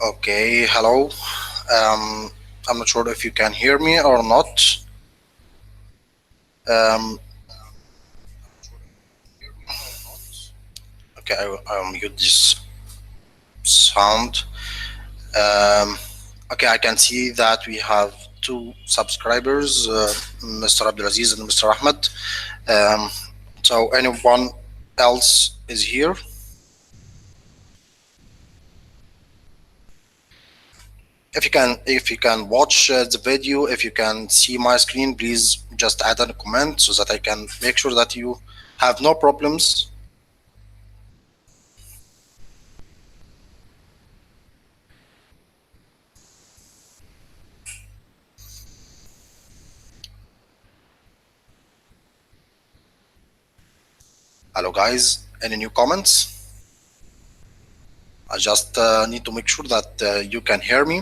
Okay, hello. I'm not sure if you can hear me or not. Um, okay, I'll mute this sound. Okay, I can see that we have two subscribers, Mr. Abdulaziz and Mr. Ahmed. Um, so anyone else is here? If you can watch the video, if you can see my screen, please just add a comment so that I can make sure that you have no problems. Hello guys, any new comments? I just need to make sure that you can hear me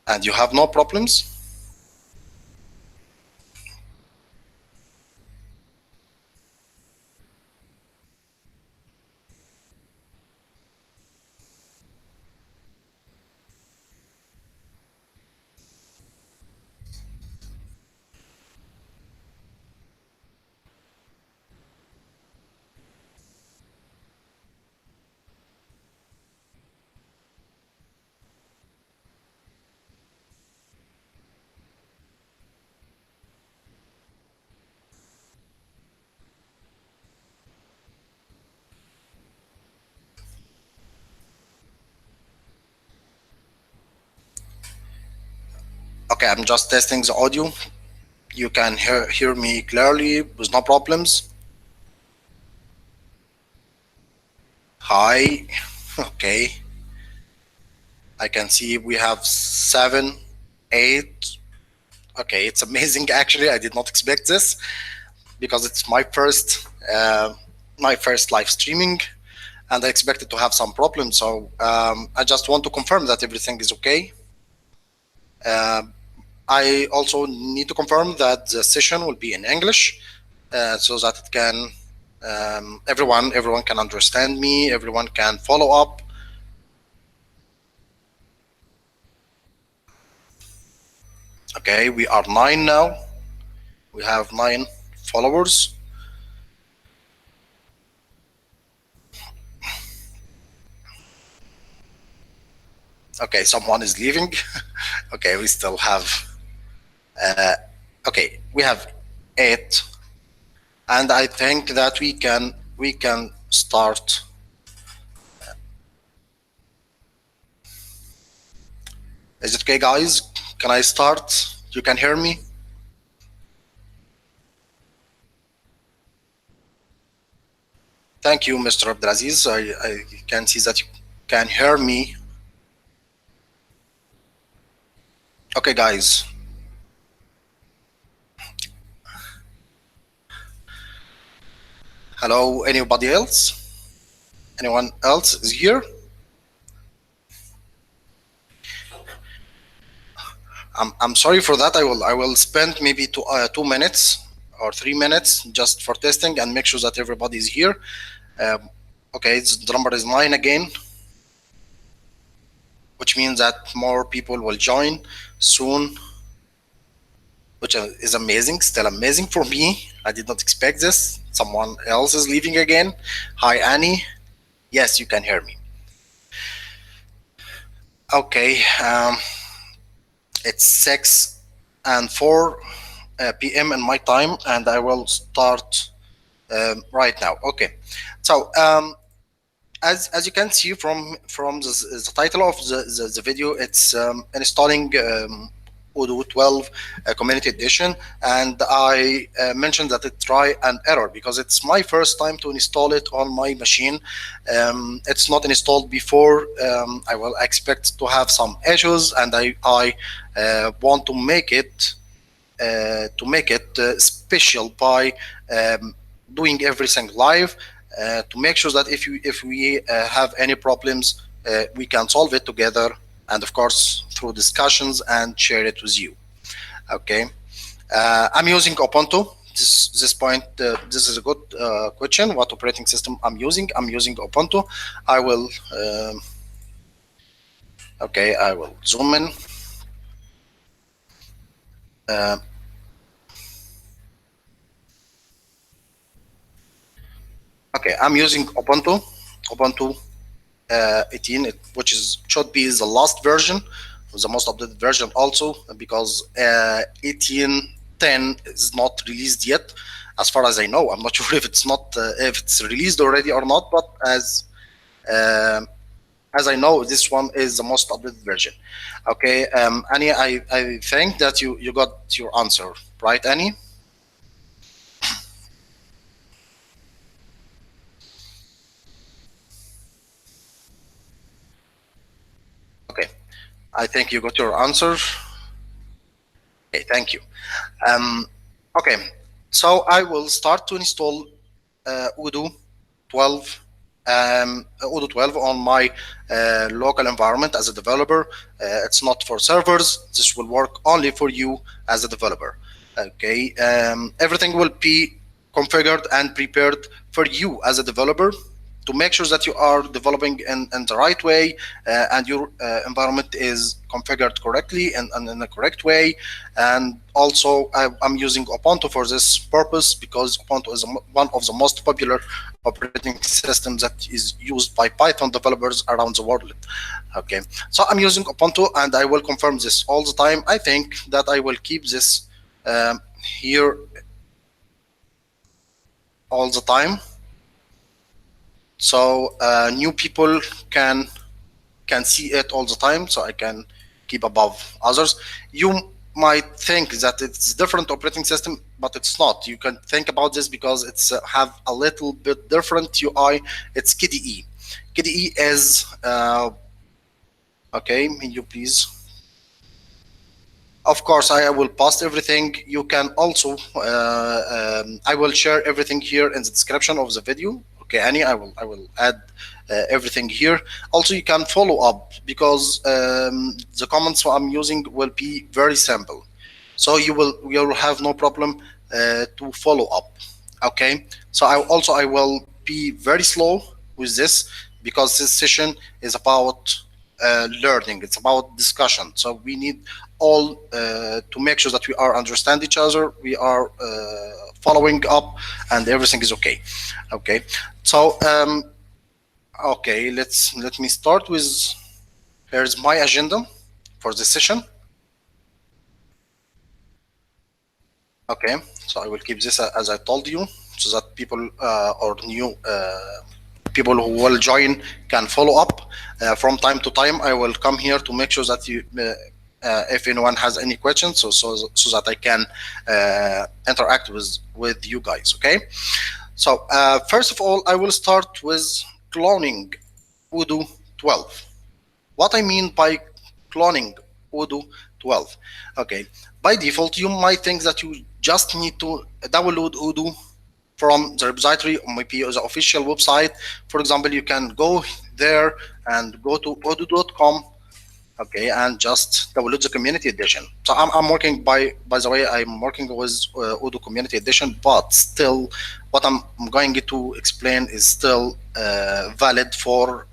and you have no problems. Okay, I'm just testing the audio. You can hear me clearly with no problems. Hi. Okay. I can see we have 7, 8. Okay, it's amazing actually. I did not expect this because it's my first live streaming, and I expected to have some problems. So I just want to confirm that everything is okay. I also need to confirm that the session will be in English, so that it can everyone can understand me, everyone can follow up. Okay, we are 9 now. We have 9 followers. Okay, someone is leaving. Okay, we still have okay, we have 8, and I think that we can start. Is it okay, guys? Can I start? You can hear me? Thank you, Mr. Abdulaziz. I can see that you can hear me. Okay, guys. Hello, anybody else? Anyone else is here? I'm sorry for that. I will spend maybe 2 minutes or 3 minutes just for testing and make sure that everybody is here. Okay, the number is 9 again, which means that more people will join soon, which is amazing, still amazing for me. I did not expect this. Someone else is leaving again. Hi, Annie. Yes, you can hear me. Okay, it's 6:04 p.m. in my time, and I will start right now. Okay, so as you can see from the title of the video, it's installing Odoo 12 Community Edition, and I mentioned that it's try and error because it's my first time to install it on my machine. It's not installed before. I will expect to have some issues, and I want to make it special by doing everything live to make sure that if we have any problems, we can solve it together, and of course through discussions, and share it with you. Okay, I'm using Ubuntu. This is a good question. What operating system I'm using? I'm using Ubuntu. I will Okay, I will zoom in. Okay, I'm using Ubuntu 18, which should be the last version, the most updated version also, because 18.10 is not released yet, as far as I know. I'm not sure if it's released already or not, but uh, as I know, this one is the most updated version. Okay, Annie, I think that you got your answer, right, Annie? Okay, I think you got your answer. Okay, thank you. Um, okay, so I will start to install Odoo 12, Odoo 12 on my local environment as a developer. It's not for servers. This will work only for you as a developer. Okay, everything will be configured and prepared for you as a developer to make sure that you are developing in the right way, and your environment is configured correctly and in the correct way. And also I'm using Ubuntu for this purpose, because Ubuntu is one of the most popular operating systems that is used by Python developers around the world. Okay, so I'm using Ubuntu, and I will confirm this all the time. I think that I will keep this here all the time, so new people can see it all the time, so I can keep above others. You might think that it's different operating system, but it's not. You can think about this because it's have a little bit different UI. It's KDE. KDE is okay. May you please? Of course, I will post everything. You can also, I will share everything here in the description of the video. Okay, Annie, I will add everything here. Also, you can follow up, because the comments I'm using will be very simple, so you will have no problem to follow up. Okay, so I will be very slow with this, because this session is about learning. It's about discussion. So we need all to make sure that we are understand each other. We are following up, and everything is okay. Okay, so okay, let me start with. Here's my agenda for this session. Okay, so I will keep this as I told you, so that people or new people who will join can follow up. From time to time, I will come here to make sure that you, if anyone has any questions, so that I can interact with you guys. Okay. So first of all, I will start with cloning Odoo 12. What I mean by cloning Odoo 12. Okay. By default, you might think that you just need to download Odoo from the repository, or maybe the official website. For example, you can go there and go to odoo.com, okay, and just download the community edition. So I'm working by the way, I'm working with Odoo community edition, but still what I'm going to explain is still valid for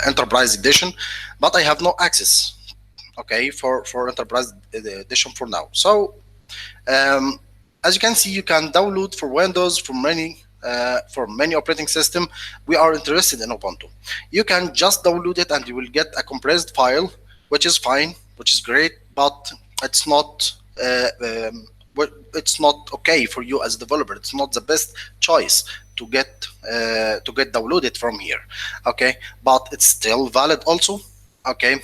enterprise edition, but I have no access, okay, for enterprise edition for now. So um, as you can see, you can download for Windows, for many operating system. We are interested in Ubuntu. You can just download it, and you will get a compressed file, which is fine, which is great, but it's not it's not okay for you as a developer. It's not the best choice to get downloaded from here. Okay, but it's still valid also. Okay,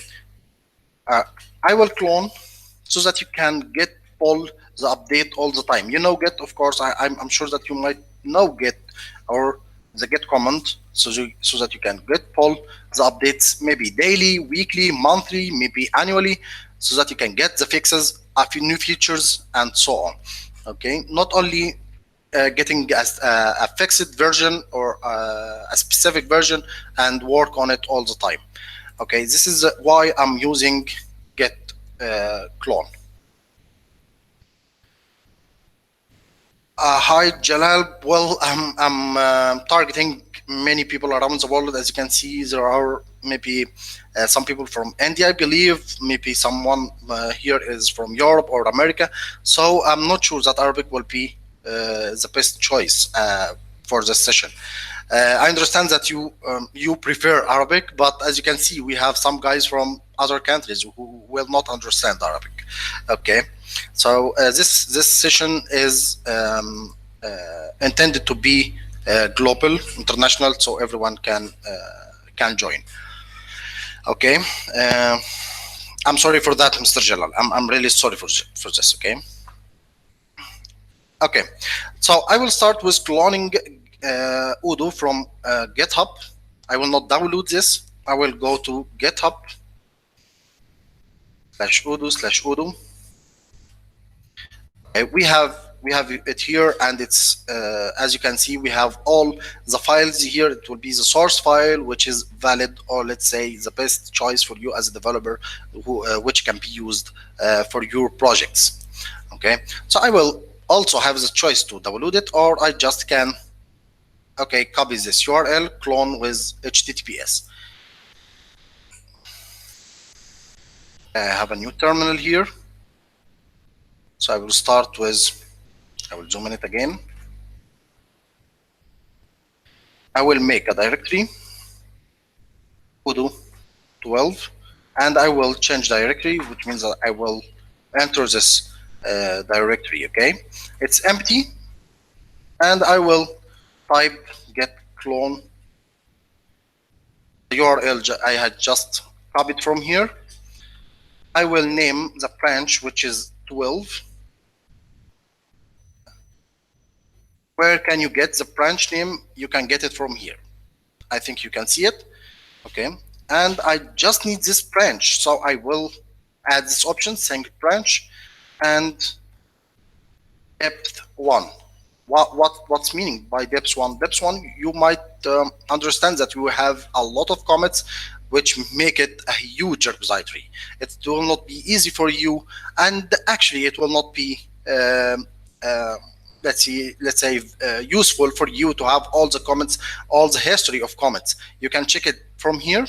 uh, I will clone so that you can get all the update all the time. You know Git, of course. I'm sure that you might know Git, or the Git command, so that you can get all the updates, maybe daily, weekly, monthly, maybe annually, so that you can get the fixes, a few new features, and so on. Okay, not only getting a fixed version, or a specific version, and work on it all the time. Okay, this is why I'm using Git clone. Hi Jalal. Well, I'm targeting many people around the world. As you can see, there are maybe some people from India, I believe, maybe someone here is from Europe or America. So I'm not sure that Arabic will be the best choice for this session. I understand that you prefer Arabic, but as you can see, we have some guys from other countries who will not understand Arabic. Okay, so this session is intended to be global, international, so everyone can join. Okay, I'm sorry for that, Mr. Jalal. I'm really sorry for this. Okay. Okay, so I will start with cloning Odoo from GitHub. I will not download this. I will go to GitHub /odoo/odoo. Okay, we have it here, and it's as you can see, we have all the files here. It will be the source file, which is valid, or let's say the best choice for you as a developer, which can be used for your projects. Okay, so I will also have the choice to download it, or I just can copy this URL, clone with HTTPS. I have a new terminal here, so I will start with, I will zoom in it again. I will make a directory, Odoo 12, and I will change directory, which means that I will enter this directory. Okay, it's empty, and I will type get clone the URL I had just copied from here. I will name the branch, which is 12. Where can you get the branch name? You can get it from here. I think you can see it. Okay, and I just need this branch, so I will add this option, single branch, and depth 1. What's meaning by depth 1? Depth 1, you might understand that we have a lot of commits, which make it a huge repository. It will not be easy for you, and actually it will not be let's say useful for you to have all the comments, all the history of comments. You can check it from here.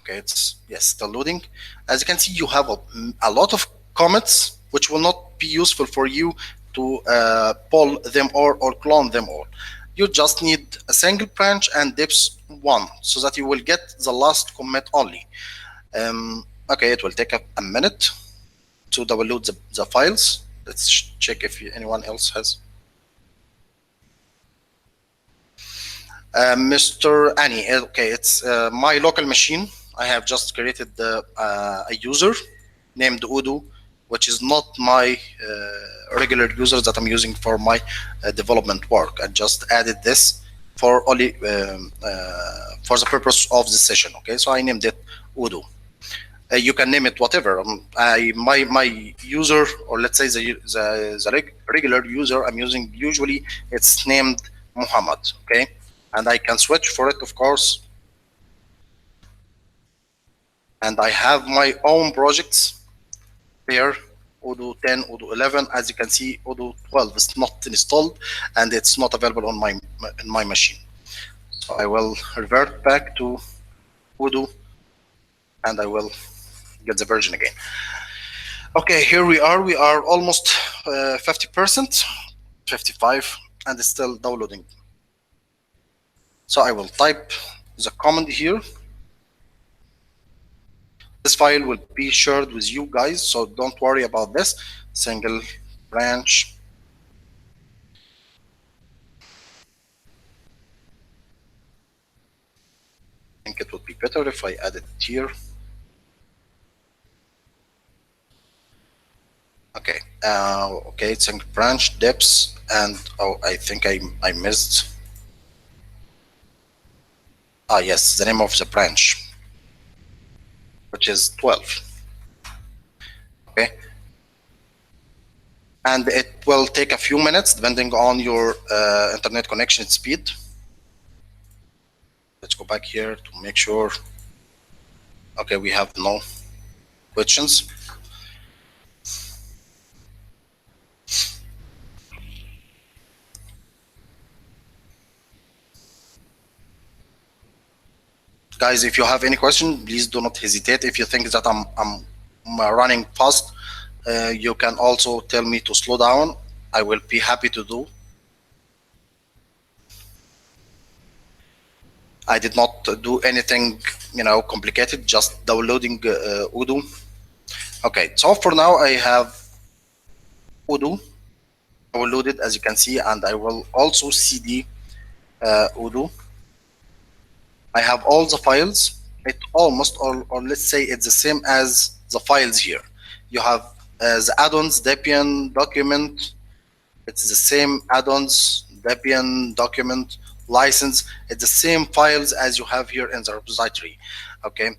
Okay, it's still loading. As you can see, you have a lot of comments which will not be useful for you to pull them or clone them all. You just need a single branch and depth 1, so that you will get the last commit only. Okay, it will take a minute to download the files. Let's check if anyone else has. Mr. Annie, okay, it's my local machine. I have just created a user named Odoo, which is not my regular user that I'm using for my development work. I just added this for only for the purpose of the session. Okay, so I named it Odoo. You can name it whatever. My user, or let's say the regular user I'm using, usually it's named Mohamed. Okay, and I can switch for it, of course. And I have my own projects here, Odoo 10, Odoo 11. As you can see, Odoo 12 is not installed, and it's not available on my machine. So I will revert back to Odoo, and I will get the version again. Okay, here we are. We are almost 50%, 55, and it's still downloading. So I will type the command here. This file will be shared with you guys, so don't worry about this. Single branch. I think it would be better if I added it here. Okay, okay, single branch, depths, and oh, I think I missed. Ah, yes, the name of the branch, which is 12. Okay, and it will take a few minutes depending on your internet connection speed. Let's go back here to make sure. Okay, we have no questions. Guys, if you have any question, please do not hesitate. If you think that I'm running fast, you can also tell me to slow down. I will be happy to do. I did not do anything, complicated, just downloading Odoo. Okay, so for now I have Odoo downloaded, as you can see, and I will also cd Odoo. I have all the files. It almost, or let's say it's the same as the files here. You have the addons, Debian document. It's the same addons, Debian document, license. It's the same files as you have here in the repository. Okay.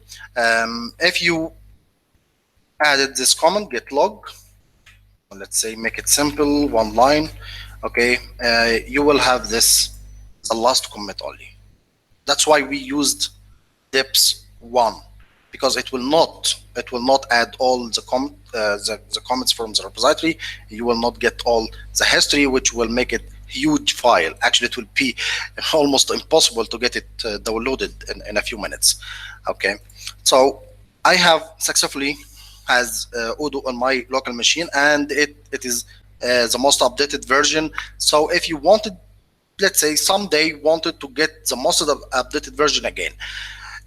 If you added this command get log, let's say make it simple, one line. Okay. You will have this, the last commit only. That's why we used deps 1, because it will not add all the comments from the repository. You will not get all the history, which will make it huge file. Actually, it will be almost impossible to get it downloaded in a few minutes. Okay, so I have successfully has Odoo on my local machine, and it is the most updated version. So if you wanted, let's say someday wanted to get the most updated version again,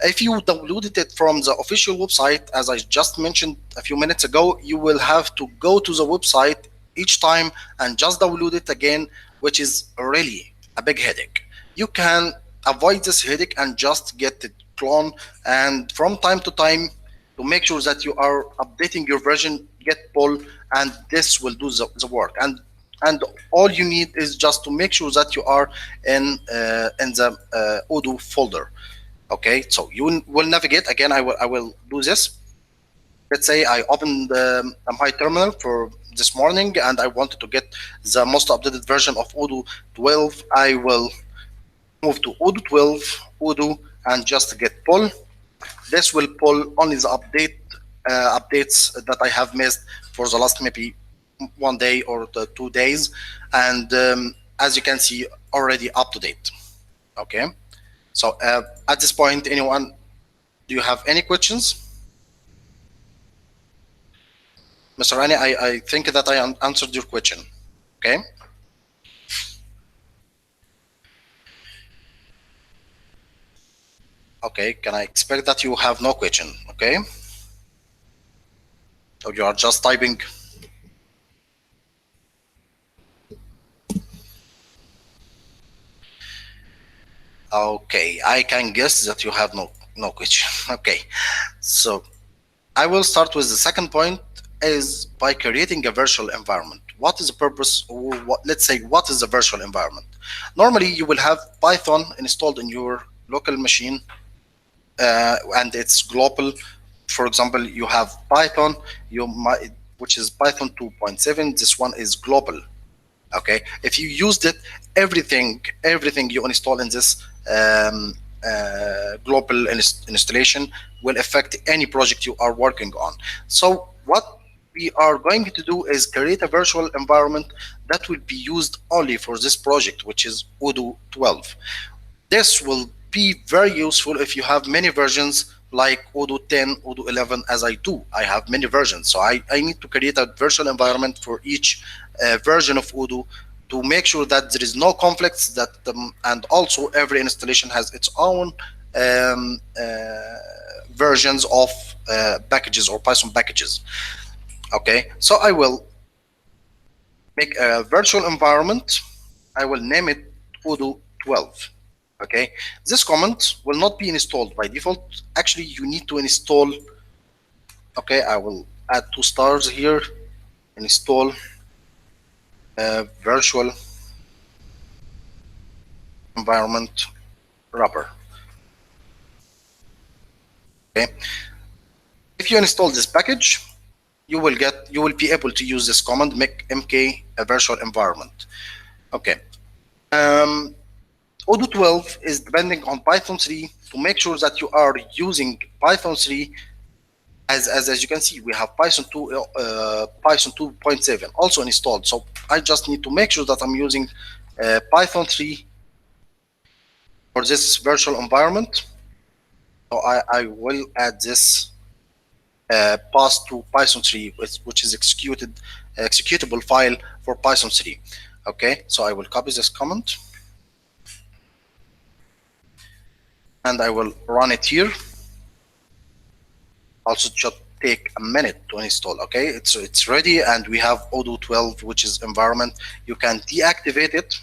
if you downloaded it from the official website, as I just mentioned a few minutes ago, you will have to go to the website each time and just download it again, which is really a big headache. You can avoid this headache and just get it cloned, and from time to time, to make sure that you are updating your version, get pull, and this will do the work. And all you need is just to make sure that you are in the Odoo folder. Okay, so you will navigate again. I will do this. Let's say I opened my terminal for this morning, and I wanted to get the most updated version of Odoo 12. I will move to Odoo 12, Odoo, and just get pull. This will pull only the updates that I have missed for the last maybe 1 day or 2 days, and as you can see, already up to date. Okay, so at this point, anyone, do you have any questions? Mr. Rani, I think that I answered your question. Okay. Okay, can I expect that you have no question? Okay, or you are just typing? Okay, I can guess that you have no question. Okay, so I will start with the second point, is by creating a virtual environment. What is the purpose, or let's say, what is a virtual environment? Normally, you will have Python installed in your local machine, and it's global. For example, you have Python, which is Python 2.7. This one is global. Okay, if you used it, everything you install in this global installation will affect any project you are working on. So what we are going to do is create a virtual environment that will be used only for this project, which is Odoo 12. This will be very useful if you have many versions like Odoo 10, Odoo 11, as I do. I have many versions, so I need to create a virtual environment for each version of Odoo to make sure that there is no conflicts, that and also every installation has its own versions of packages or Python packages. Okay, so I will make a virtual environment. I will name it Odoo 12. Okay, this command will not be installed by default. Actually, you need to install. Okay, I will add 2 stars here. Install virtual environment wrapper. Okay, if you install this package, you will be able to use this command, make mk a virtual environment. Okay. Odoo 12 is depending on Python 3 to make sure that you are using Python 3. As you can see, we have Python 2.7 also installed. So I just need to make sure that I'm using Python 3 for this virtual environment. So I will add this pass to Python 3, which is executable file for Python 3. Okay, so I will copy this comment and I will run it here. Also, just take a minute to install. Okay, it's ready, and we have Odoo 12, which is environment. You can deactivate it,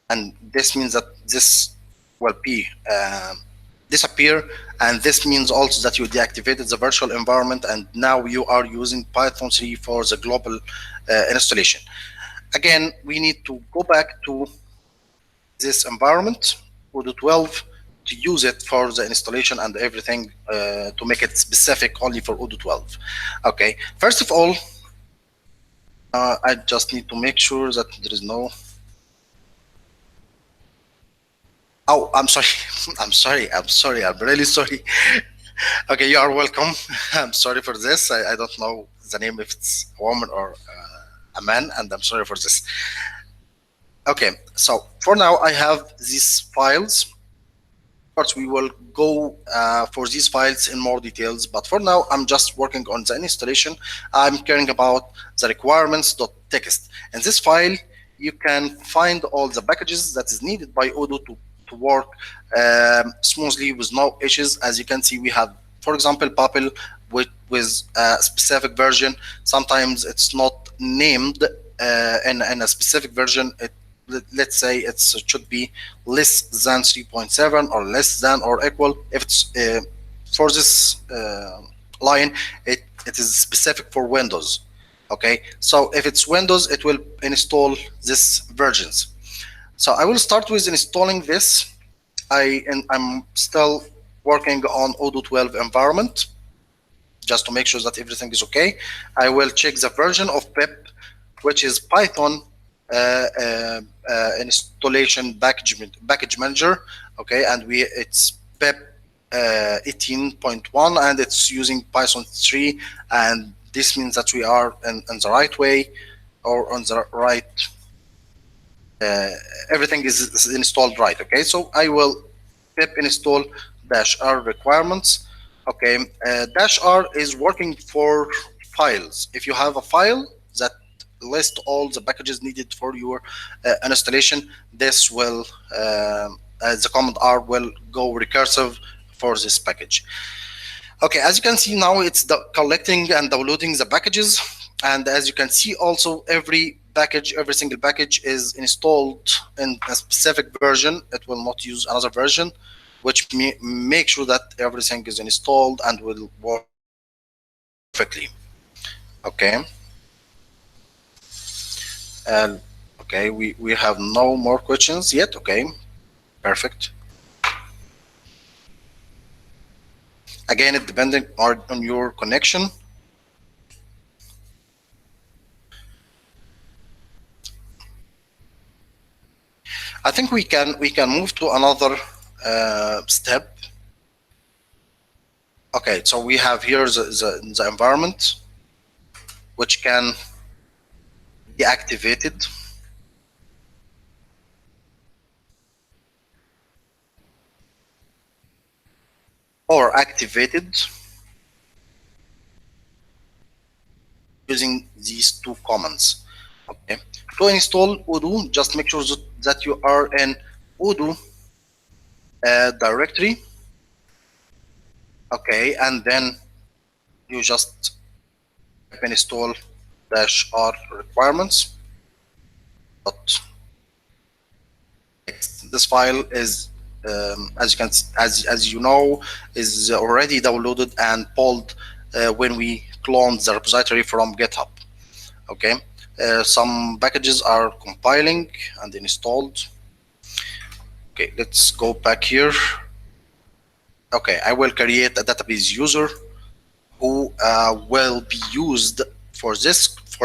and this means that this will be disappear, and this means also that you deactivated the virtual environment, and now you are using Python 3 for the global installation. Again, we need to go back to this environment, Odoo 12, to use it for the installation and everything, to make it specific only for Odoo 12. Okay, first of all, I just need to make sure that there is no... Oh, I'm sorry. I'm really sorry. Okay, you are welcome. I'm sorry for this. I don't know the name, if it's a woman or a man, and I'm sorry for this. Okay, so for now I have these files. Of course, we will go for these files in more details, but for now I'm just working on the installation. I'm caring about the requirements.txt. In this file, you can find all the packages that is needed by Odoo to work smoothly with no issues. As you can see, we have, for example, Papel with a specific version. Sometimes it's not named in a specific version. Let's say it should be less than 3.7 or less than or equal. If it's for this line, it is specific for Windows. Okay, so if it's Windows, it will install this versions. So I will start with installing this. I'm still working on Odoo 12 environment, just to make sure that everything is okay. I will check the version of pip, which is Python installation package manager. Okay, and it's pip 18.1, and it's using Python 3, and this means that we are in the right way, or on the right, everything is installed right. Okay, so I will pip install -r requirements. Okay, -r is working for files. If you have a file that list all the packages needed for your installation, this will the command R will go recursive for this package. Okay, as you can see now, it's collecting and downloading the packages, and as you can see also, every single package is installed in a specific version. It will not use another version, which make sure that everything is installed and will work perfectly. Okay. And okay, we have no more questions yet. Okay, perfect. Again, it depending on your connection. I think we can move to another step. Okay, so we have here the environment, which can be activated. Or activated using these two commands. Okay. To install Odoo, just make sure that you are in Odoo directory. Okay, and then you just install -r requirements. This file is as you know, is already downloaded and pulled when we cloned the repository from GitHub. Okay, some packages are compiling and installed. Okay, let's go back here. Okay, I will create a database user who will be used for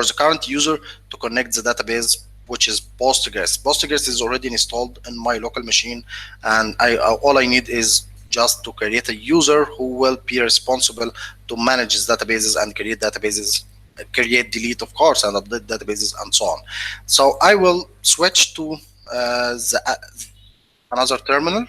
the current user to connect the database, which is Postgres. Postgres is already installed in my local machine, and all I need is just to create a user who will be responsible to manage his databases and create databases, delete, of course, and update databases and so on. So I will switch to another terminal.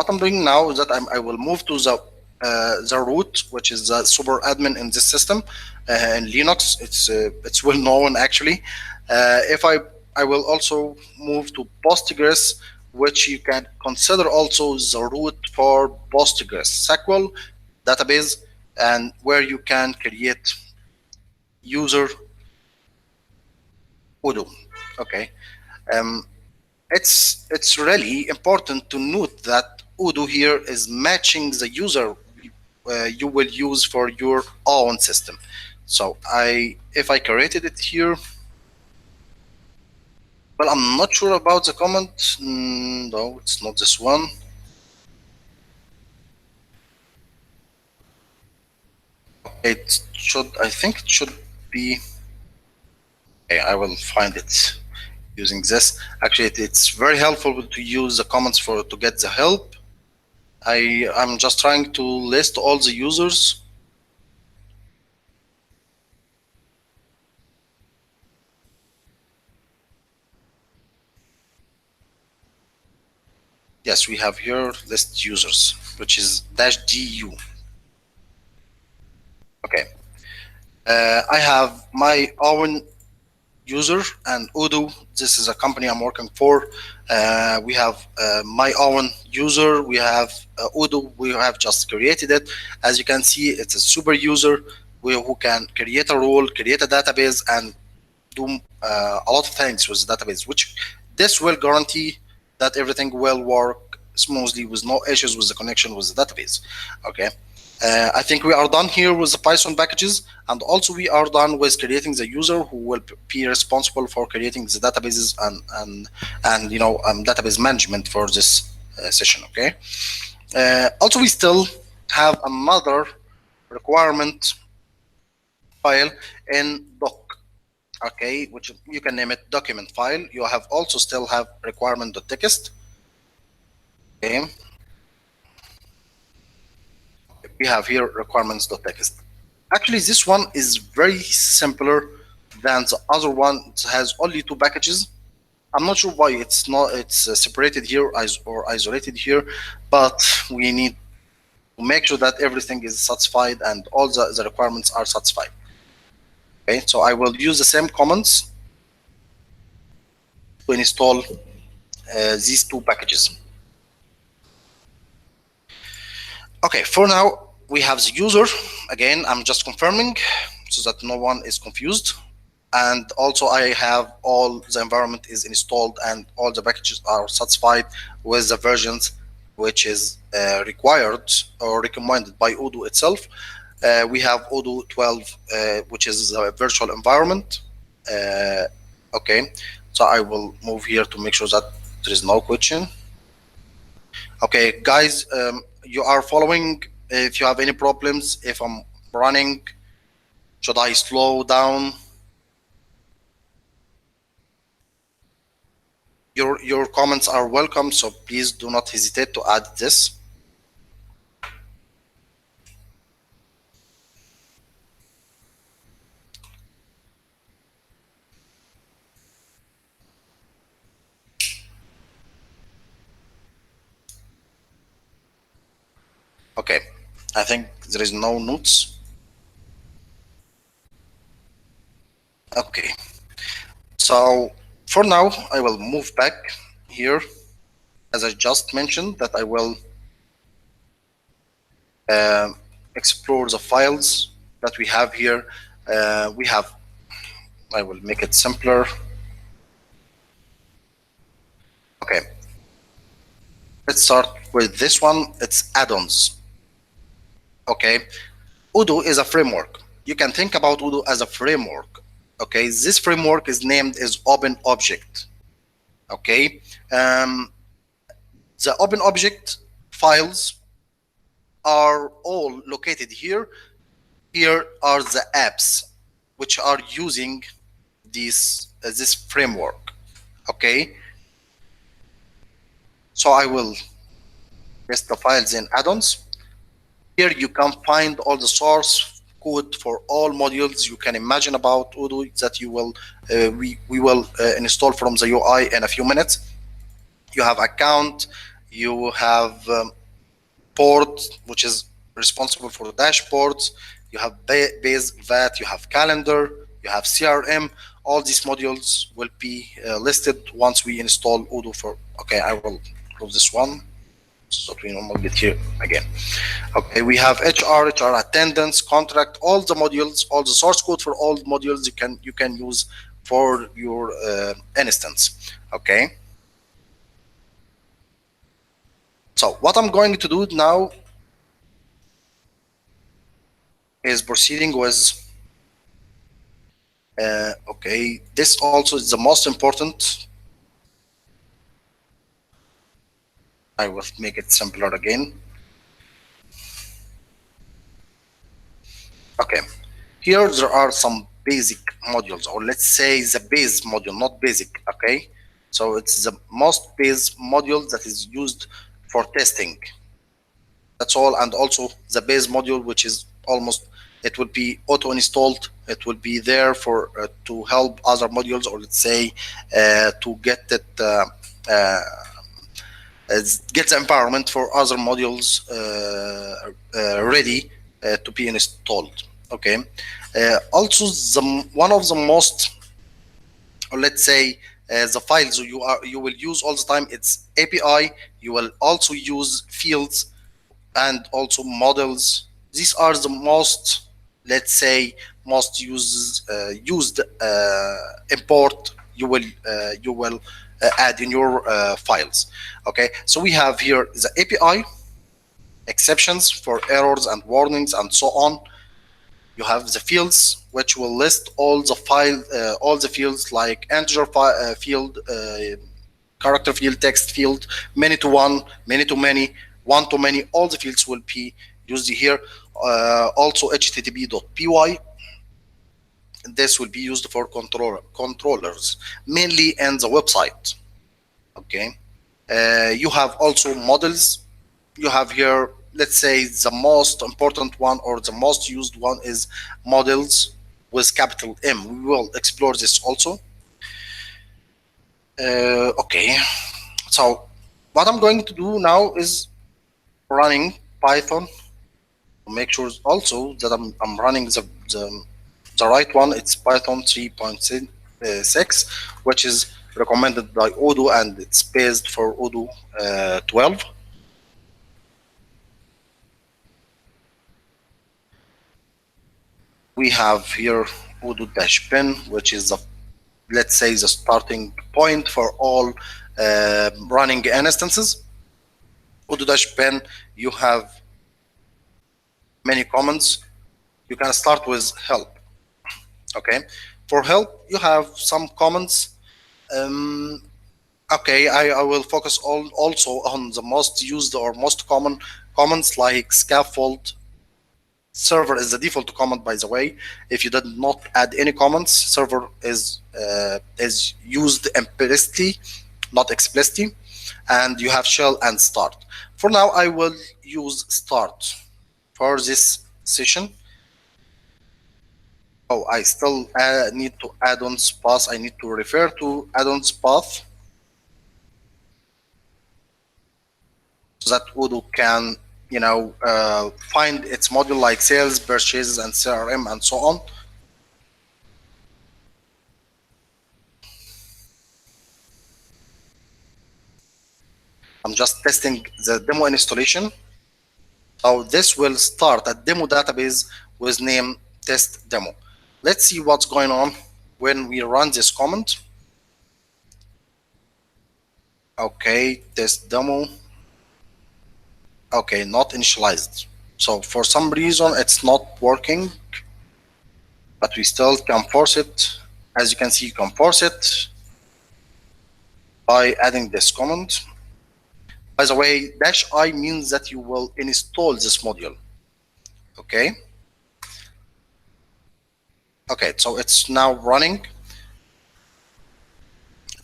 what I'm doing now is that I will move to the root, which is the super admin in this system. In Linux, it's well known actually. If I will also move to Postgres, which you can consider also the root for PostgreSQL database, and where you can create user Odoo. Okay. It's really important to note that Odoo here is matching the user you will use for your own system. So if I created it here, well, I'm not sure about the comment. No, it's not this one. It should, I think it should be. Okay, I will find it using this. Actually, it's very helpful to use the comments to get the help. I'm just trying to list all the users. Yes, we have here list users, which is -du. Okay. I have my own user and Odoo. This is a company I'm working for. We have my own user. We have Odoo. We have just created it. As you can see, it's a super user who can create a role, create a database, and do a lot of things with the database, which this will guarantee that everything will work smoothly with no issues with the connection with the database. Okay. I think we are done here with the Python packages, and also we are done with creating the user who will be responsible for creating the databases and database management for this session. Okay. Also, we still have another requirement file in doc. Okay, which you can name it document file. You have also still have requirement.txt. Okay. We have here requirements.txt. Actually, this one is very simpler than the other one. It has only 2 packages. I'm not sure why it's separated here or isolated here, but we need to make sure that everything is satisfied and all the requirements are satisfied. Okay, so I will use the same commands to install these 2 packages. Okay, for now we have the user. Again, I'm just confirming so that no one is confused. And also I have all the environment is installed and all the packages are satisfied with the versions which is required or recommended by Odoo itself. We have Odoo 12, which is a virtual environment. Okay, so I will move here to make sure that there is no question. Okay, guys, you are following. If you have any problems, if I'm running, should I slow down? Your comments are welcome, so please do not hesitate to add this. Okay, I think there is no notes. Okay, so for now I will move back here. As I just mentioned, that I will explore the files that we have here. I will make it simpler. Okay, let's start with this one. It's add-ons. Okay, Odoo is a framework. You can think about Odoo as a framework. Okay, this framework is named as Open Object. Okay, the Open Object files are all located here. Here are the apps which are using this framework. Okay, so I will list the files in add-ons. Here you can find all the source code for all modules you can imagine about Odoo that you will we will install from the UI in a few minutes. You have account, you have port, which is responsible for the dashboards. You have base VAT, you have calendar, you have CRM. All these modules will be listed once we install Odoo for. Okay, I will close this one so that we normally get here again. Okay, we have HR attendance, contract, all the modules, all the source code for all modules you can use for your instance. Okay. So what I'm going to do now is proceeding with okay, this also is the most important. I will make it simpler again. Okay, here there are some basic modules, or let's say the base module, not basic. Okay, so it's the most base module that is used for testing. That's all, and also the base module, which is almost, it will be auto installed. It will be there for to help other modules, or let's say to get it get the environment for other modules ready to be installed. Okay. Also, one of the most, or let's say the files you will use all the time, it's API. You will also use fields and also models. These are the most, let's say, most used import you will add in your files. Okay, so we have here the API, exceptions for errors and warnings and so on. You have the fields, which will list all the fields like integer field, character field, text field, many to one, many to many, one to many. All the fields will be used here. Also http.py. This will be used for controllers, mainly in the website. Okay. You have also models. You have here, let's say, the most important one or the most used one is models with capital M. We will explore this also. Okay. So what I'm going to do now is running Python to make sure also that I'm running the right one. It's Python 3.6, which is recommended by Odoo, and it's based for Odoo 12. We have here odoo-bin, which is the, let's say, the starting point for all running instances. Odoo-bin, you have many commands. You can start with help. Okay, for help you have some commands. Okay, I will focus also on the most used or most common commands like scaffold. Server is the default command, by the way. If you did not add any comments, server is used implicitly, not explicitly. And you have shell and start. For now, I will use start for this session. Oh, I still need to addons-path. I need to refer to addons-path so that Odoo can, find its module like sales, purchases, and CRM, and so on. I'm just testing the demo installation. So this will start a demo database with name test demo. Let's see what's going on when we run this command. Okay, test demo. Okay, not initialized. So for some reason it's not working, but we still can force it. As you can see, you can force it by adding this command. By the way, -i means that you will install this module. Okay. Okay, so it's now running.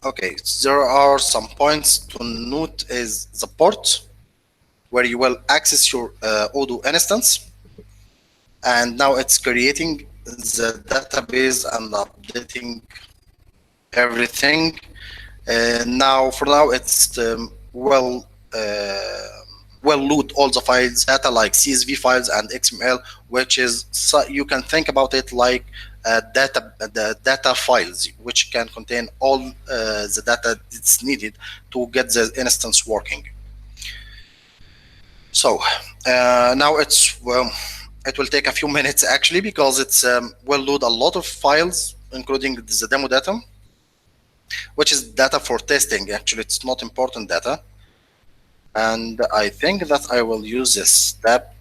Okay, there are some points to note is the port where you will access your Odoo instance. And now it's creating the database and updating everything. Now, for now, it's well will load all the files data like CSV files and XML, which is, so you can think about it like the data files, which can contain all the data that's needed to get the instance working. So now it will take a few minutes actually, because it's will load a lot of files, including the demo data, which is data for testing. Actually, it's not important data. And I think that I will use this step.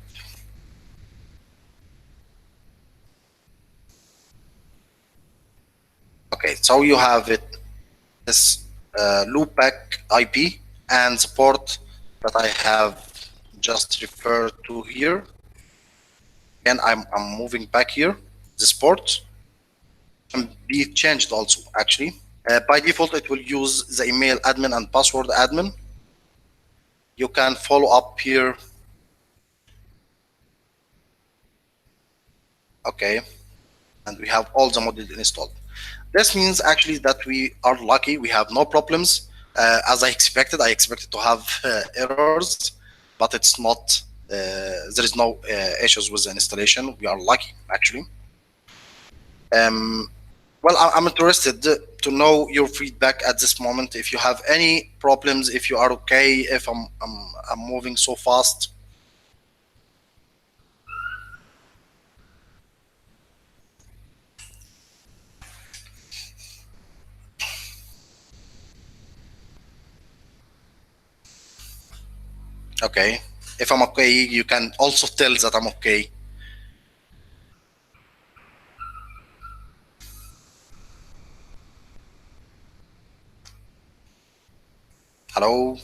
Okay, so you have it, this loopback IP and the port that I have just referred to here. And I'm moving back here. This port can be changed also, actually. By default, it will use the email admin and password admin. You can follow up here. Okay, and we have all the modules installed. This means actually that we are lucky. We have no problems. As I expected to have errors, but it's not. There is no issues with the installation. We are lucky, actually. Well, I'm interested to know your feedback at this moment. If you have any problems, if you are okay, if I'm moving so fast. Okay. If I'm okay, you can also tell that I'm okay. Hello.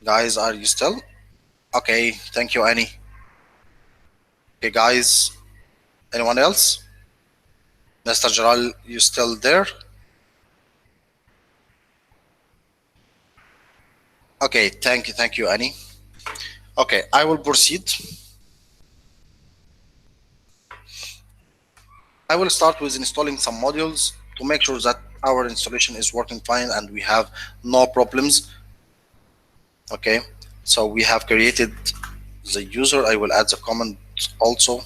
Guys, are you still? Okay, thank you, Annie. Okay, guys, anyone else? Mr. Jalal, you still there? Okay, thank you, Annie. Okay, I will proceed. I will start with installing some modules to make sure that our installation is working fine and we have no problems. Okay, so we have created the user. I will add the comment also.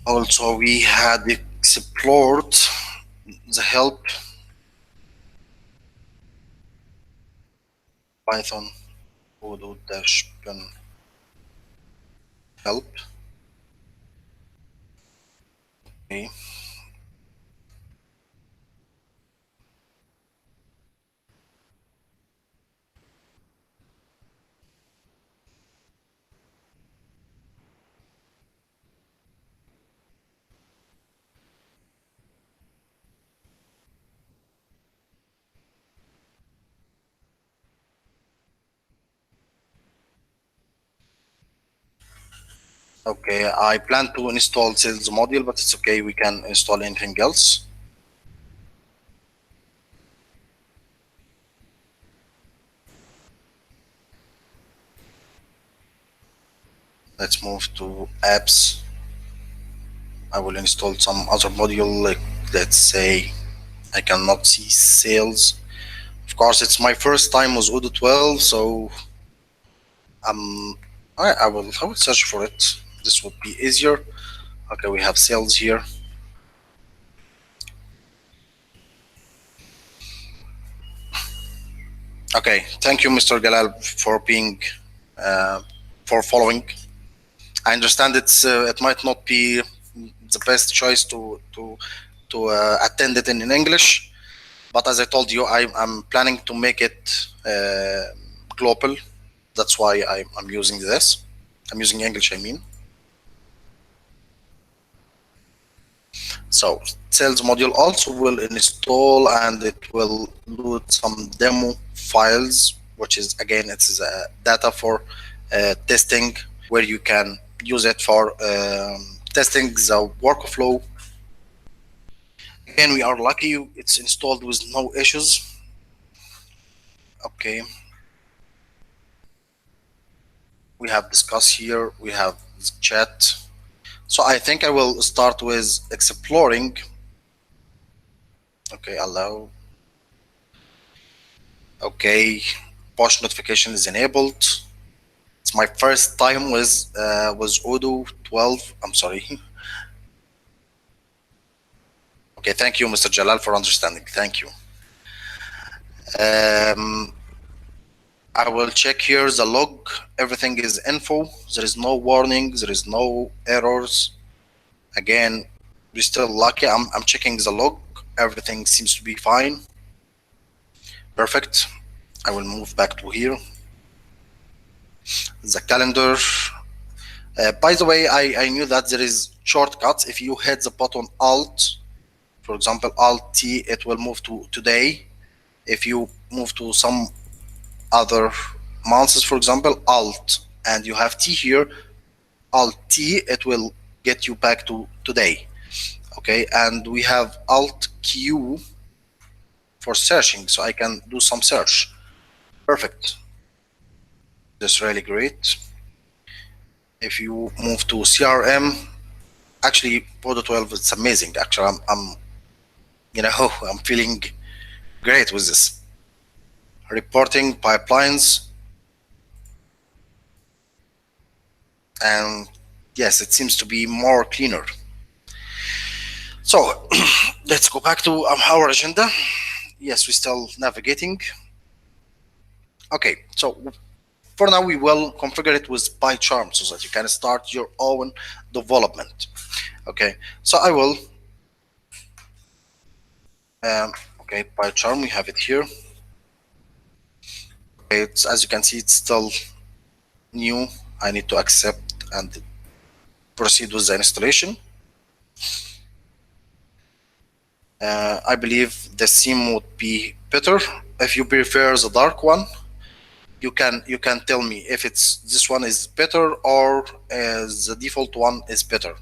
Also, we had explored the help Python odoo-bin help. Okay. Okay, I plan to install sales module, but it's okay. We can install anything else. Let's move to apps. I will install some other module, like let's say I cannot see sales. Of course, it's my first time with Odoo 12, so I will search for it. This would be easier. Okay, we have sales here. Okay, thank you, Mr. Galal, for being for following. I understand it might not be the best choice to attend it in English, but as I told you, I'm planning to make it global. That's why I'm using this. I'm using English, I mean. So sales module also will install, and it will load some demo files. which is again it's data for testing, where you can use it for testing the workflow. Again, we are lucky it's installed with no issues. Okay, we have discussed here, we have chat. So I think I will start with exploring. Okay, allow. Okay, push notification is enabled. It's my first time with Odoo 12. I'm sorry. Okay, thank you, Mr. Jalal, for understanding. Thank you. I will check here the log. Everything is info. There is no warning. There is no errors. Again, we're still lucky. I'm checking the log. Everything seems to be fine. Perfect. I will move back to here. The calendar. By the way, I knew that there is shortcuts. If you hit the button Alt, for example, Alt T, it will move to today. If you move to some other months, for example, Alt, and you have T here, Alt T, it will get you back to today. Okay, and we have Alt Q for searching, so I can do some search. Perfect. That's really great. If you move to CRM, actually Odoo 12, it's amazing. Actually, I'm you know, I'm feeling great with this. Reporting pipelines, and yes, it seems to be more cleaner. So let's go back to our agenda. Yes, we're still navigating. Okay, so for now we will configure it with PyCharm so that you can start your own development. Okay, so I will okay, PyCharm, we have it here. Okay, it's, as you can see, it's still new. I need to accept and proceed with the installation. I believe the theme would be better. If you prefer the dark one, you can tell me if it's this one is better or the default one is better.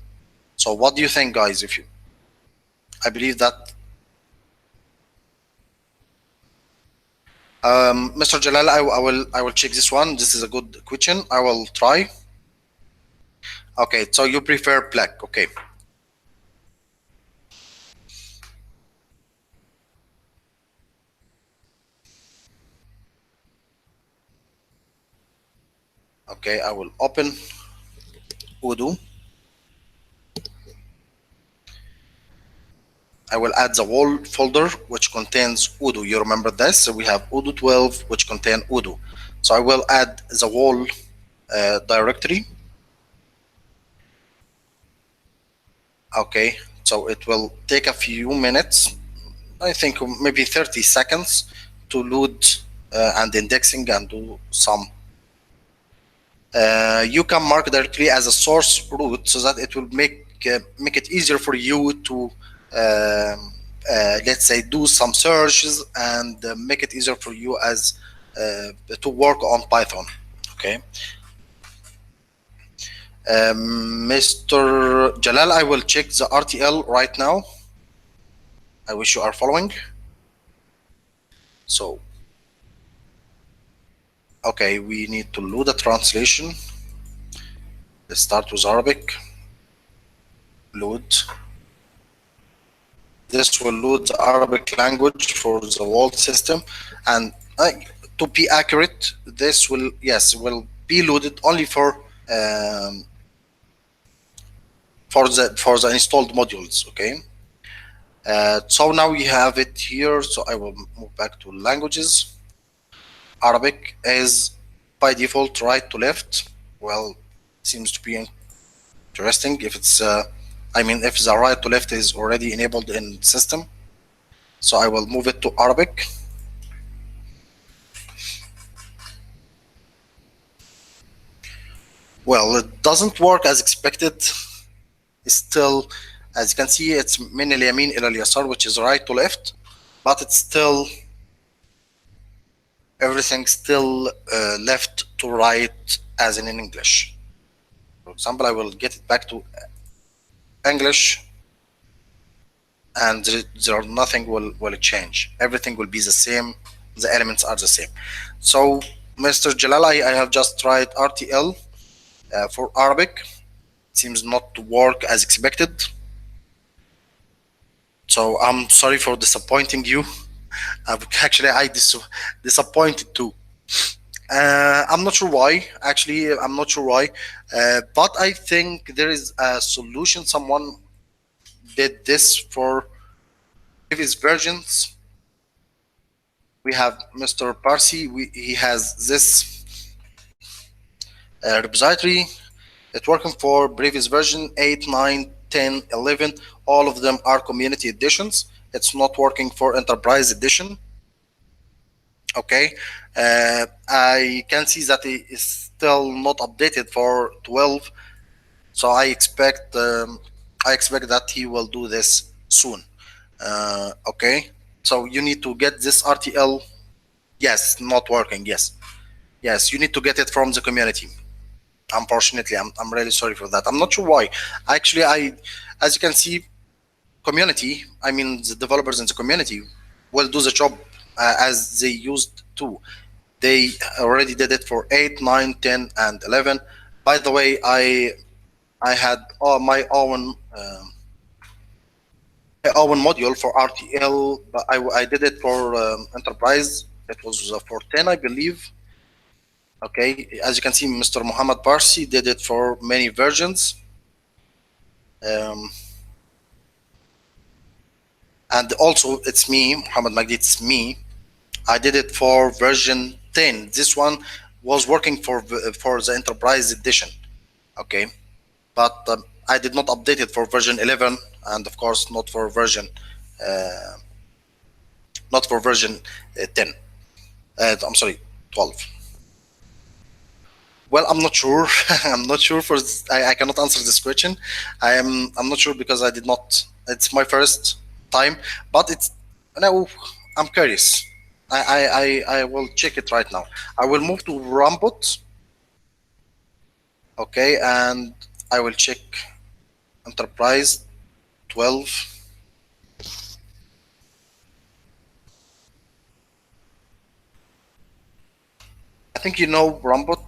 So what do you think, guys? If you, I believe that Mr. Jalal, I will check this one. This is a good question. I will try. Okay, so you prefer black. Okay. Okay, I will open Odoo. I will add the whole folder which contains Odoo. You remember this? So we have Odoo 12 which contain Odoo. So I will add the whole directory. Okay, so it will take a few minutes. I think maybe 30 seconds to load and indexing and do some. You can mark directly as a source root so that it will make it easier for you to let's say do some searches and make it easier for you as to work on Python. Okay. Mr. Jalal, I will check the RTL right now. I wish you are following. So, okay, we need to load a translation. Let's start with Arabic. Load. This will load the Arabic language for the world system, and to be accurate, this will be loaded only for the installed modules. Okay. So now we have it here. So I will move back to languages. Arabic is by default right to left. Well, seems to be interesting if it's if the right to left is already enabled in system. So I will move it to Arabic. Well, it doesn't work as expected. It's still, as you can see, it's min al-yamin ila al-yasar, which is right to left, but it's still everything still left to right as in English. For example, I will get it back to English, and nothing will change. Everything will be the same. The elements are the same. So, Mr. Jalal, I have just tried RTL for Arabic. It seems not to work as expected. So I'm sorry for disappointing you. Actually, disappointed too. I'm not sure why. Actually, I'm not sure why. But I think there is a solution. Someone did this for previous versions. We have Mr. Parsi. He has this repository. It's working for previous version 8, 9, 10, 11. All of them are community editions. It's not working for enterprise edition. Okay, I can see that it is still not updated for 12, so I expect that he will do this soon. Okay, so you need to get this RTL. Yes, not working. Yes, you need to get it from the community. Unfortunately, I'm really sorry for that. I'm not sure why. Actually, as you can see, community, I mean the developers in the community will do the job as they used to. They already did it for 8, 9, 10, and 11. By the way, I had my own module for RTL, but I did it for enterprise. It was for 10, I believe. Okay, as you can see, Mr. Mohamed Parsi did it for many versions. Um, and also, it's me, Mohamed Magdy, it's me. I did it for version 10. This one was working for the enterprise edition. Okay, but I did not update it for version 11, and of course uh, not for version 10. I'm sorry, 12. Well, I'm not sure. I'm not sure for. I cannot answer this question. I'm not sure because I did not. It's my first time, but it's now. I'm curious. I will check it right now. I will move to Rambut. Okay, and I will check Enterprise 12. I think you know Rambut.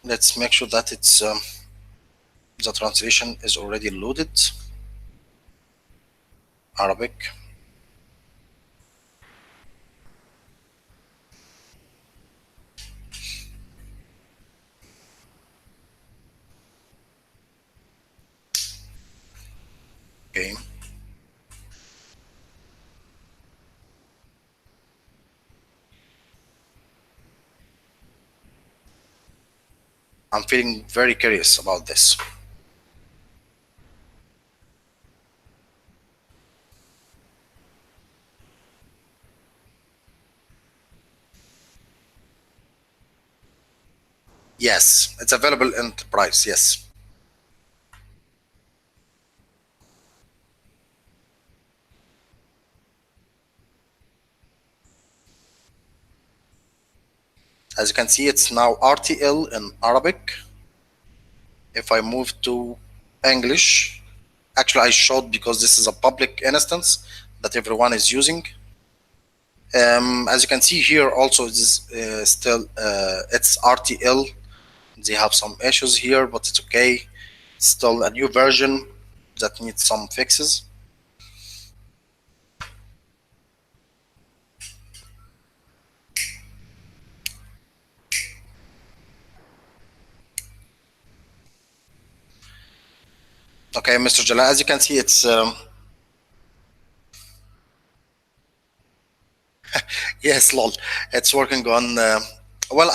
Let's make sure that it's the translation is already loaded. Arabic. Okay. I'm feeling very curious about this. Yes, it's available in Enterprise. Yes. As you can see, it's now RTL in Arabic. If I move to English, actually I showed because this is a public instance that everyone is using. As you can see here, also this still it's RTL. They have some issues here, but it's okay. It's still a new version that needs some fixes. Okay, Mr. Jalal, as you can see, it's yes, lol. It's working on. Well,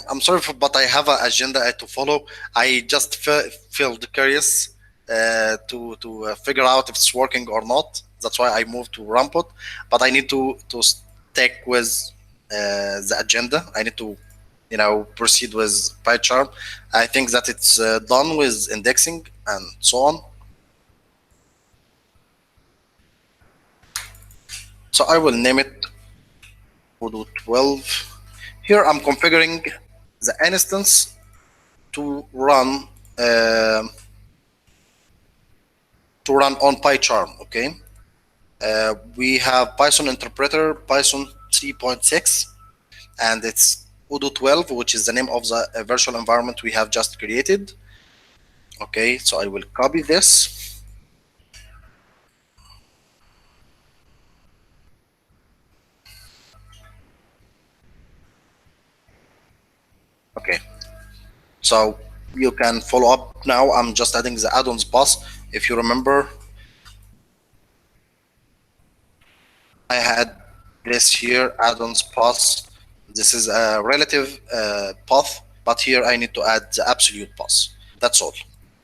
I'm sorry, but I have an agenda to follow. I just feel curious to figure out if it's working or not. That's why I moved to Ramput. But I need to stick with the agenda. I need to, proceed with PyCharm. I think that it's done with indexing and so on. So I will name it Odoo 12. Here I'm configuring the instance to run uh, on PyCharm. Okay, we have Python interpreter Python 3.6, and it's Odoo 12, which is the name of the virtual environment we have just created. Okay, so I will copy this. Okay, so you can follow up now. I'm just adding the addons-path. If you remember, I had this here, addons-path. This is a relative path, but here I need to add the absolute path. That's all.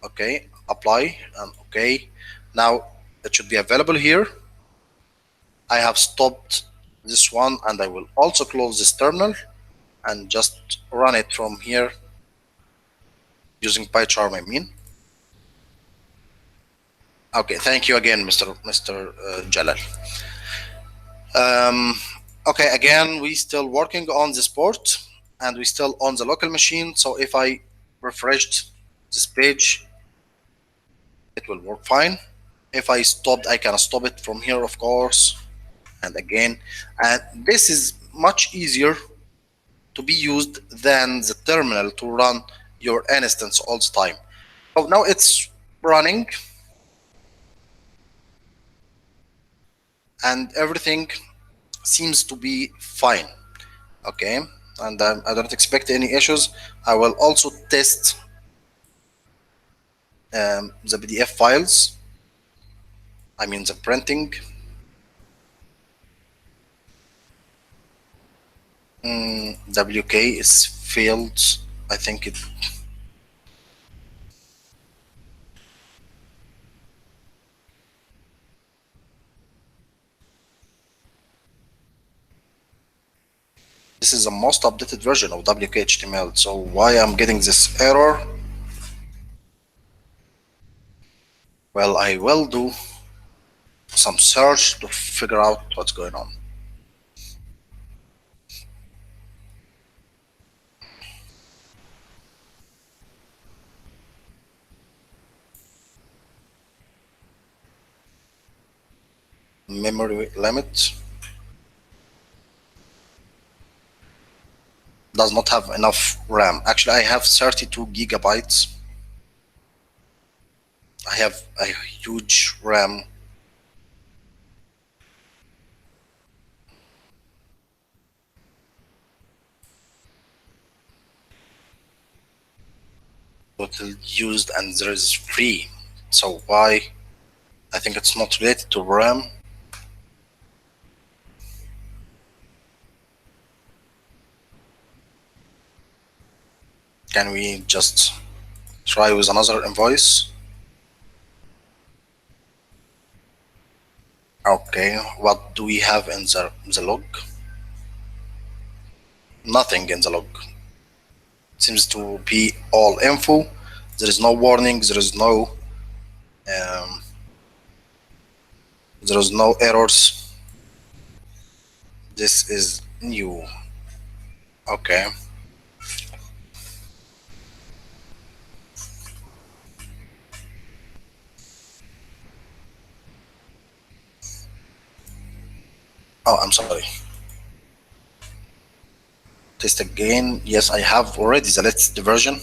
Okay, apply and okay. Now it should be available here. I have stopped this one, and I will also close this terminal and just run it from here using PyCharm, I mean. Okay, thank you again, Mr. Jalal. Um, okay, again, we still working on this port, and we still on the local machine. So if I refreshed this page, it will work fine. If I stopped, I can stop it from here, of course. And again, and this is much easier to be used than the terminal to run your instance all the time. So now it's running, and everything seems to be fine. Okay, and I don't expect any issues. I will also test the PDF files, I mean the printing. WK is failed. I think it. This is the most updated version of WK HTML. So why I'm getting this error? Well, I will do some search to figure out what's going on. Memory limit does not have enough RAM. Actually, I have 32 gigabytes. I have a huge RAM. Total used, and there is free. So why? I think it's not related to RAM. Can we just try with another invoice? Okay, what do we have in the log? Nothing in the log. Seems to be all info. There is no warning. Um, there is no errors. This is new. Okay. Oh, I'm sorry. Test again. Yes, I have already the latest version.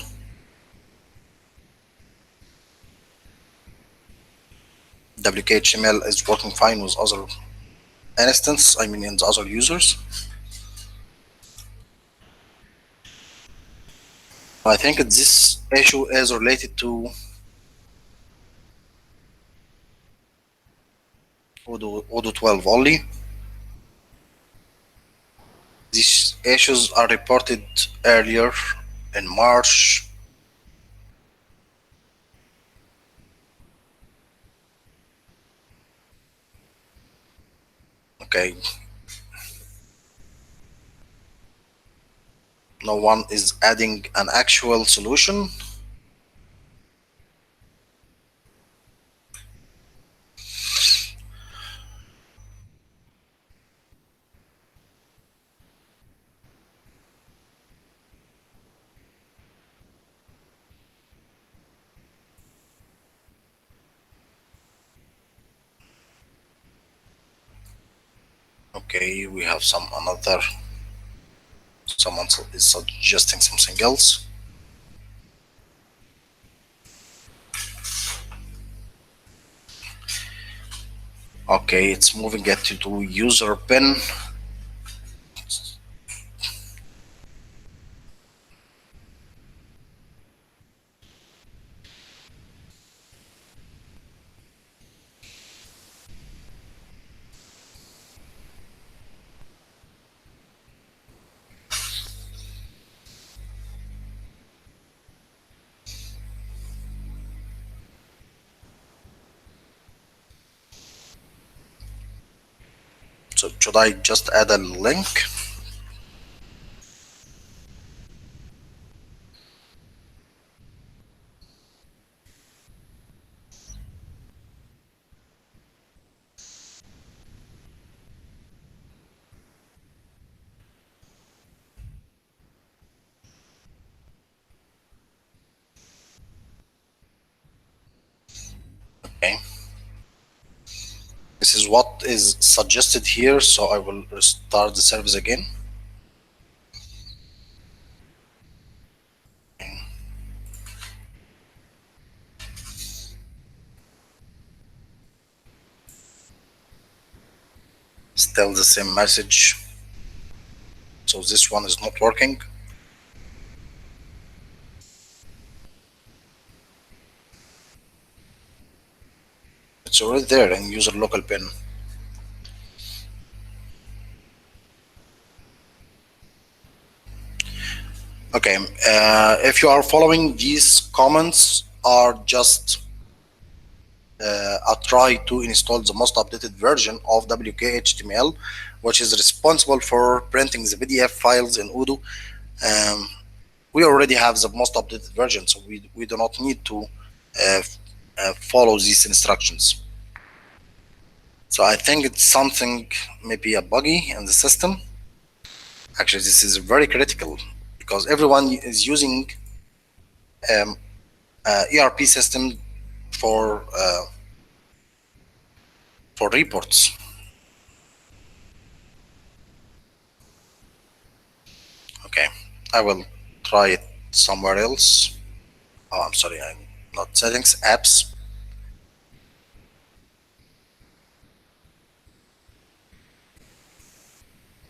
WKHTML is working fine with other instance, I mean in the other users. I think this issue is related to Odoo 12 only. These issues are reported earlier in March. Okay. No one is adding an actual solution. Okay, we have someone is suggesting something else. Okay, it's moving it to user bin. So should I just add a link? Okay. This is what is suggested here, so I will restart the service again. Still the same message. So this one is not working. It's already there in user local bin. Okay, if you are following, these comments are just a try to install the most updated version of WK-HTML, which is responsible for printing the PDF files in Odoo. We already have the most updated version, so we do not need to follow these instructions. So I think it's something, maybe a buggy in the system. Actually, this is very critical because everyone is using ERP system for reports. Okay, I will try it somewhere else. Oh, I'm sorry, I'm not settings, apps.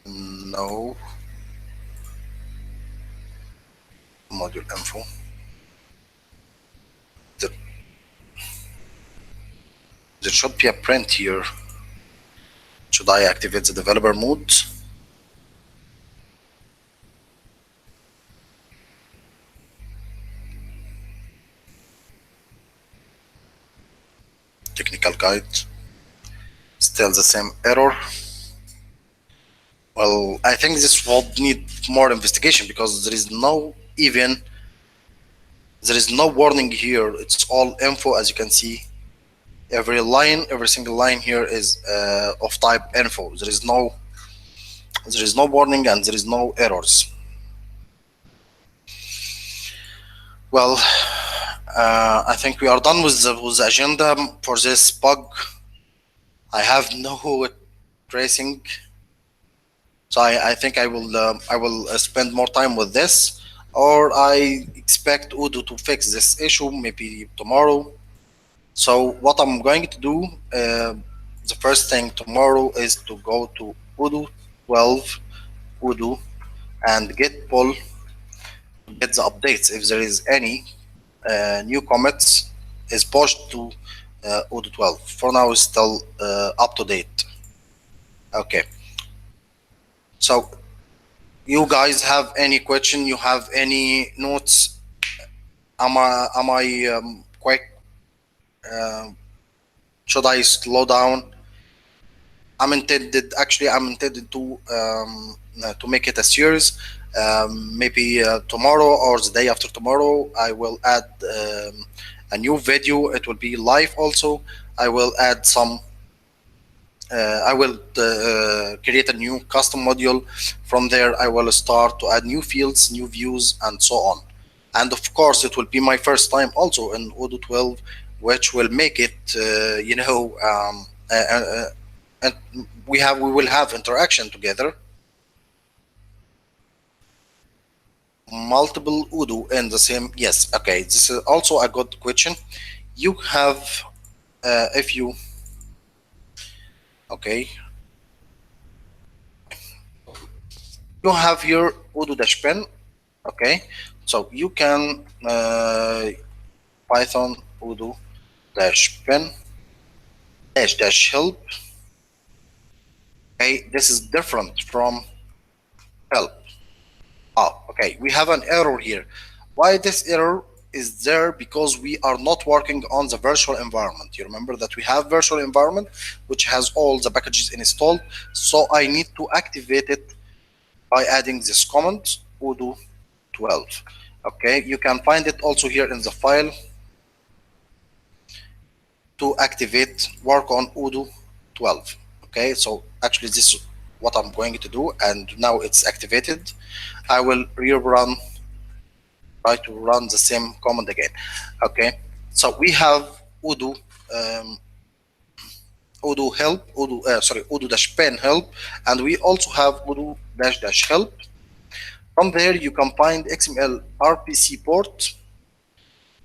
No. Module info. There, there should be a print here. Should I activate the developer mode? Technical guide. Still the same error. Well, I think this will need more investigation because there is no warning here. It's all info, as you can see. Every single line here is of type info. There is no warning and there is no errors. Well, I think we are done with the agenda for this bug. I have no tracing, so I think I will spend more time with this, or I expect Odoo to fix this issue maybe tomorrow. So what I'm going to do, the first thing tomorrow is to go to Odoo 12 Odoo and get pull to get the updates. If there is any new commits is pushed to Odoo 12. For now, it's still up to date. Okay. So, you guys have any question? You have any notes? Am I quick? Should I slow down? I'm intended to make it a series. Maybe tomorrow or the day after tomorrow, I will add a new video. It will be live also. I will add some. I will create a new custom module. From there, I will start to add new fields, new views, and so on. And of course, it will be my first time also in Odoo 12, which will make it, and we will have interaction together. Multiple Odoo in the same, yes, okay, this is also a good question. You have if you, okay, you have your odoo-bin, okay, so you can python odoo-bin dash help. Okay, this is different from help. Oh, okay, we have an error here. Why this error is there? Because we are not working on the virtual environment. You remember that we have virtual environment which has all the packages installed, so I need to activate it by adding this command odoo 12. Okay, you can find it also here in the file to activate work on odoo 12. Okay, so actually this is what I'm going to do, and now it's activated. I will rerun, try to run the same command again. Okay, so we have odoo odoo help, odoo-bin help, and we also have odoo help. From there you can find XML RPC port.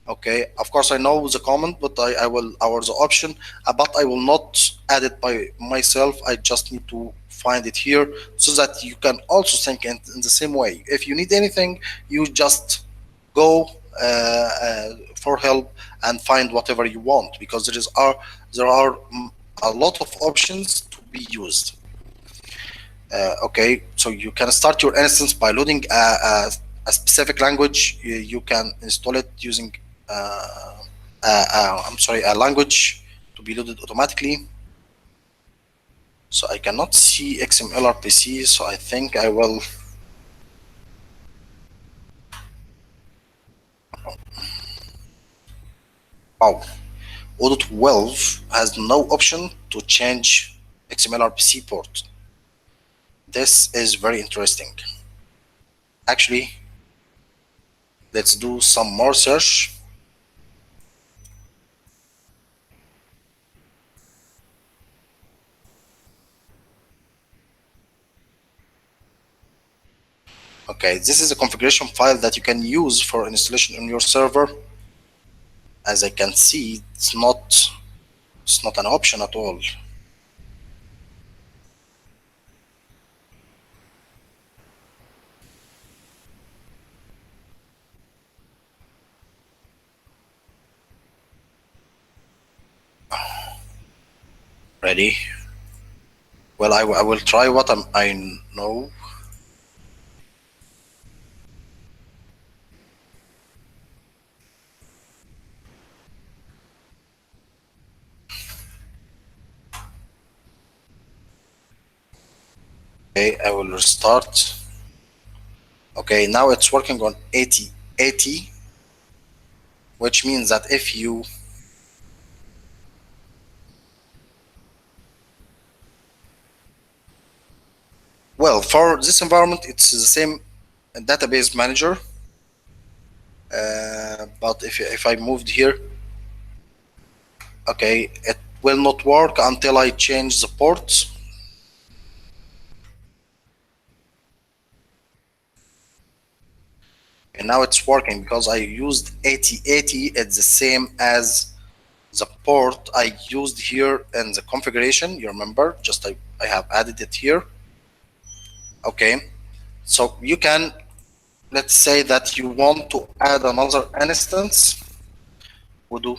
Okay, of course I know the command, but I will our the option, but I will not add it by myself. I just need to find it here so that you can also think in the same way. If you need anything, you just go for help and find whatever you want, because there are a lot of options to be used. Okay, so you can start your instance by loading a specific language. You can install it using a language to be loaded automatically. So I cannot see XML RPC, so I think I will. Wow, Odoo 12 has no option to change XML RPC port. This is very interesting. Actually, let's do some more search. Okay, this is a configuration file that you can use for installation on your server. As I can see, it's not an option at all. Ready? Well, I will try what I know. Okay, I will restart. Okay, now it's working on 80, which means that if you well, for this environment, it's the same database manager. But if I moved here, okay, it will not work until I change the ports. And now it's working because I used 8080. It's the same as the port I used here in the configuration. You remember, just I have added it here. Okay, so you can, let's say that you want to add another instance. Odoo.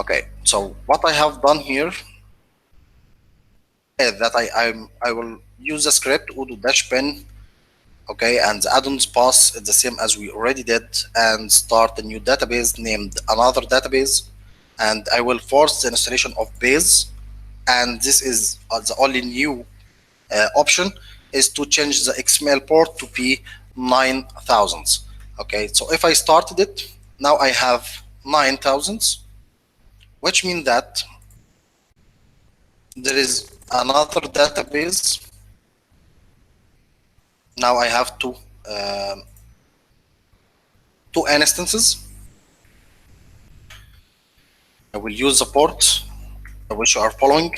Okay, so what I have done here, that I will use the script odoo-bin, okay, and the addons path is the same as we already did, and start a new database named another database, and I will force the installation of base, and this is the only new option is to change the XML port to be 9000. Okay, so if I started it, now I have 9000, which means that there is another database. Now I have um, two instances. I will use the port which you are following.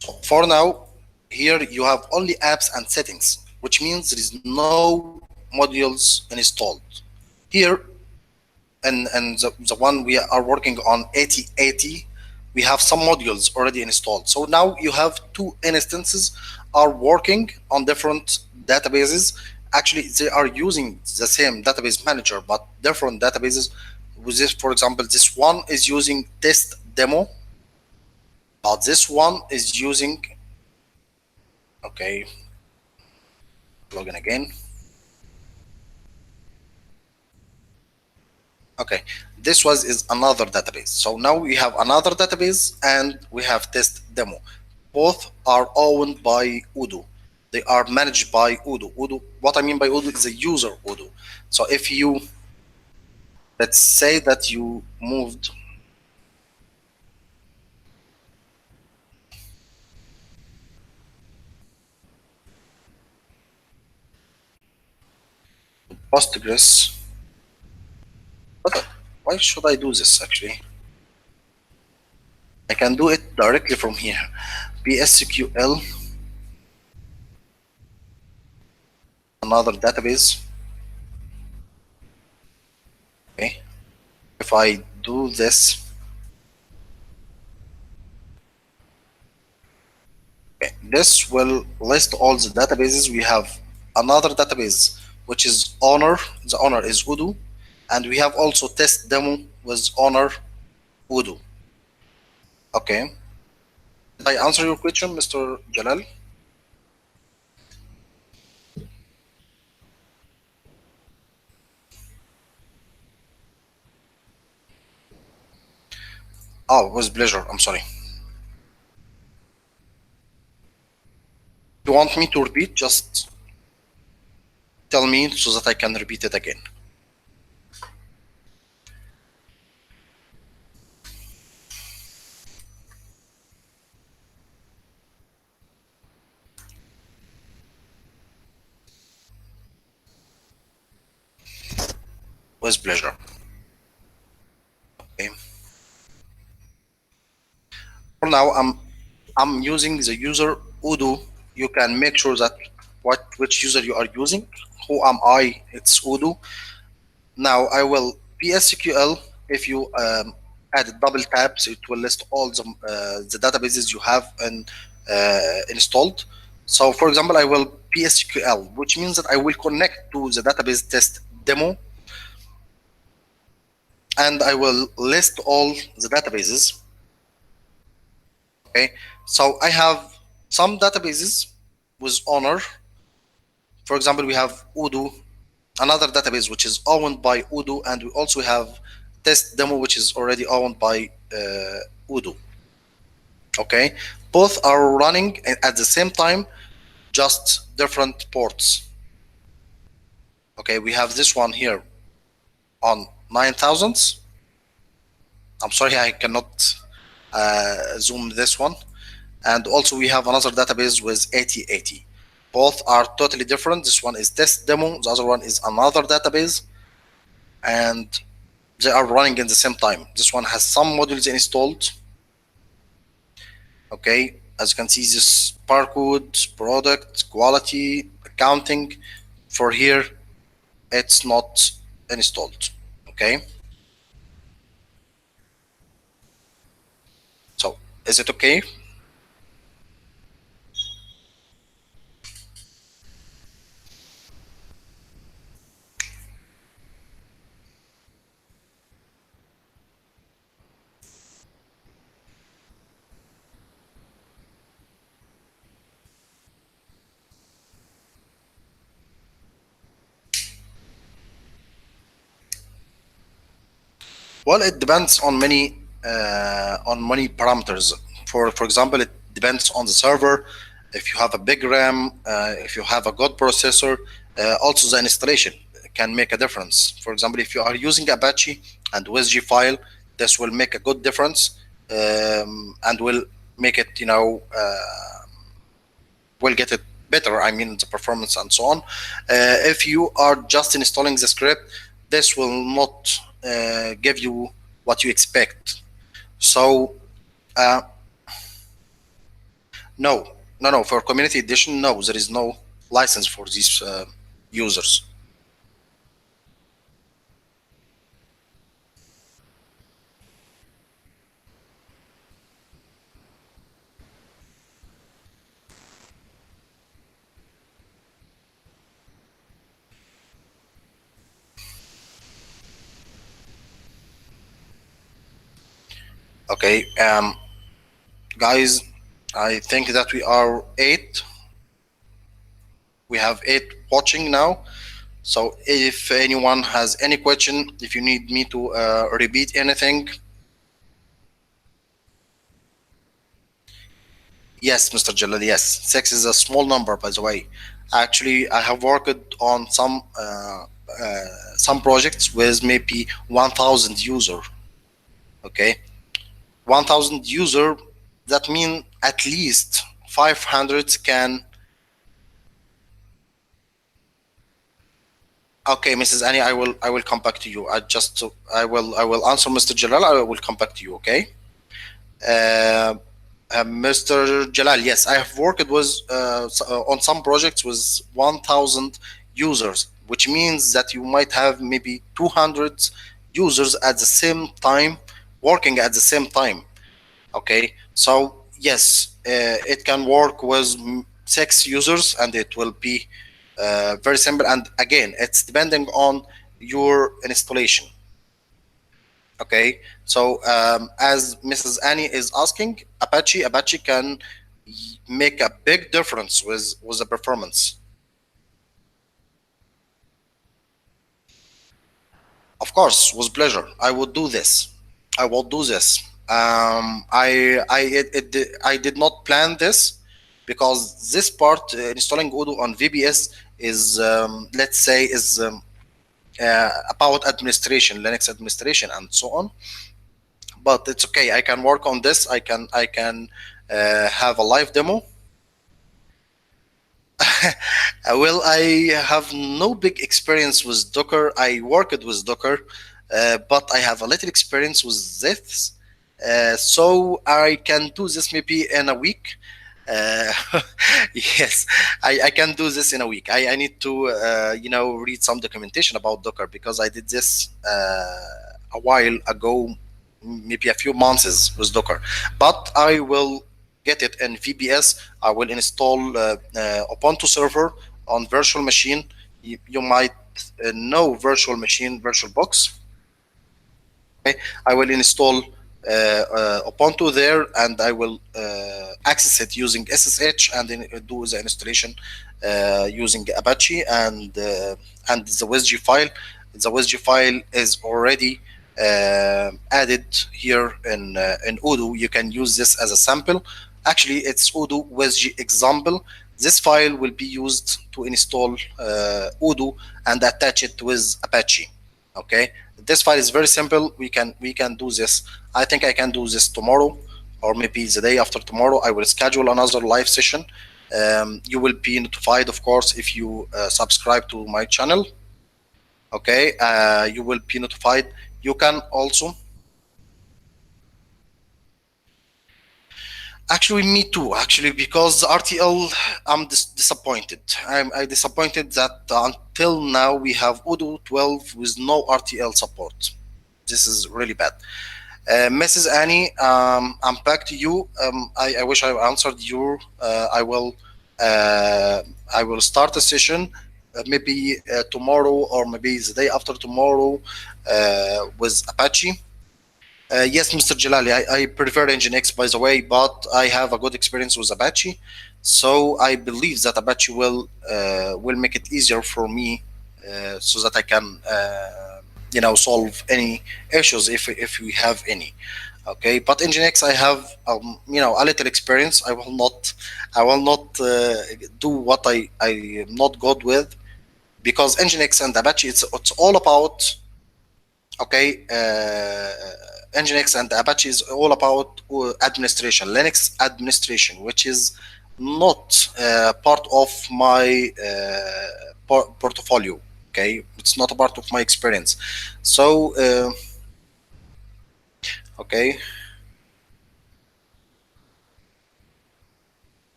So for now, here you have only apps and settings, which means there is no modules installed. Here, and the one we are working on 8080, we have some modules already installed. So now you have two instances are working on different databases. Actually, they are using the same database manager, but different databases. With this, for example, this one is using test demo, but this one is using, okay, log in again. Okay, this was is another database. So now we have another database and we have test demo. Both are owned by Odoo. They are managed by Odoo. Odoo. What I mean by Odoo is a user Odoo. So if you, let's say that you moved Postgres, but why should I do this actually? I can do it directly from here. PSQL, another database. Okay. If I do this, okay, this will list all the databases. We have another database which is owner. The owner is Odoo, and we have also test demo with owner Odoo. Okay. Did I answer your question, Mr. Jalal? Oh, with pleasure. I'm sorry. You want me to repeat? Just tell me so that I can repeat it again. With pleasure. Okay. For now, I'm using the user Odoo. You can make sure that which user you are using. Who am I? It's Odoo. Now I will PSQL. If you add double tabs, it will list all the databases you have installed. So for example, I will PSQL, which means that I will connect to the database test demo, and I will list all the databases. Okay, so I have some databases with owner. For example, we have Odoo, another database which is owned by Odoo, and we also have test demo which is already owned by Odoo. Okay, both are running at the same time, just different ports. Okay, we have this one here on 9000s. I'm sorry, I cannot zoom this one. And also we have another database with 8080. Both are totally different. This one is test demo, the other one is another database, and they are running in the same time. This one has some modules installed. Okay, as you can see, this barcode, product, quality, accounting. For here, it's not installed. Okay, so is it okay? Well, it depends on many parameters. For example, it depends on the server. If you have a big RAM, if you have a good processor, also the installation can make a difference. For example, if you are using Apache and WSG file, this will make a good difference, and will make it, will get it better. I mean, the performance and so on. If you are just installing the script, this will not give you what you expect. So uh, no, no. For community edition, no, there is no license for these users. Okay, guys, I think that we are eight. We have eight watching now. So if anyone has any question, if you need me to repeat anything. Yes, Mr. Jalal, yes. Six is a small number, by the way. Actually, I have worked on some projects with maybe 1,000 user. Okay, 1,000 user. That means at least 500 can. Okay, Mrs. Annie, I will come back to you. I will answer Mr. Jalal. I will come back to you. Okay. Uh, Mr. Jalal, yes, I have worked with on some projects with 1,000 users, which means that you might have maybe 200 users at the same time working at the same time. Okay, so yes, it can work with six users, and it will be very simple. And again, it's depending on your installation. Okay, so as Mrs. Annie is asking, Apache can make a big difference with the performance. Of course, with pleasure. I will do this. I will do this. I did not plan this because this part, installing Odoo on VBS, is let's say is about administration, Linux administration, and so on. But it's okay. I can work on this. I can have a live demo. Well, I have no big experience with Docker. I worked with Docker, but I have a little experience with this. So I can do this maybe in a week. Uh, yes, I can do this in a week. I need to, read some documentation about Docker because I did this a while ago, maybe a few months with Docker. But I will get it in VBS. I will install Ubuntu server on virtual machine. You might know virtual machine, VirtualBox. Okay, I will install Ubuntu there, and I will access it using SSH, and then do the installation using Apache and the WSG file. The WSG file is already added here in Odoo. You can use this as a sample. Actually, it's Odoo WSG example. This file will be used to install Odoo and attach it with Apache. Okay, this file is very simple. We can do this. I think I can do this tomorrow, or maybe the day after tomorrow. I will schedule another live session. You will be notified, of course, if you subscribe to my channel. Okay, you will be notified. You can also. Actually, me too. Actually, because RTL, I'm disappointed. I disappointed that until now we have Odoo 12 with no RTL support. This is really bad. Mrs. Annie, I'm back to you. I wish I answered you. I will start a session maybe tomorrow, or maybe the day after tomorrow, with Apache. Yes, Mr. Jalali, I prefer Nginx, by the way, but I have a good experience with Apache, so I believe that Apache will make it easier for me, so that I can solve any issues if we have any. Okay, but in Nginx I have a little experience. I will not do what I am not good with, because Nginx and Apache, it's all about, okay, Nginx and Apache is all about administration, Linux administration, which is not part of my portfolio. Okay, it's not a part of my experience. So okay.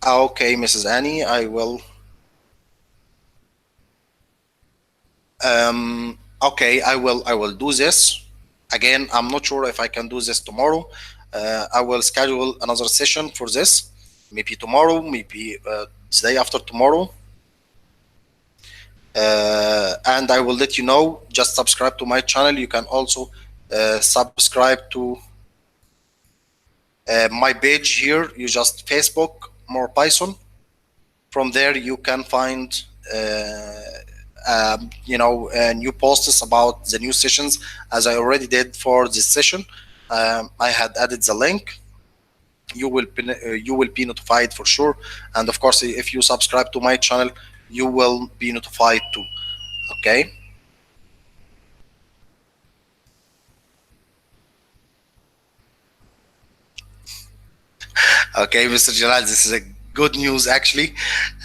Okay, Mrs. Annie, I will. Okay, I will do this. Again, I'm not sure if I can do this tomorrow. I will schedule another session for this. Maybe tomorrow, maybe the day after tomorrow. And I will let you know. Just subscribe to my channel. You can also subscribe to my page here. You just Facebook more Python. From there you can find new posts about the new sessions, as I already did for this session. I had added the link. You will be notified for sure, and of course if you subscribe to my channel you will be notified too. Okay. Okay, Mr. Jalal, this is a good news actually.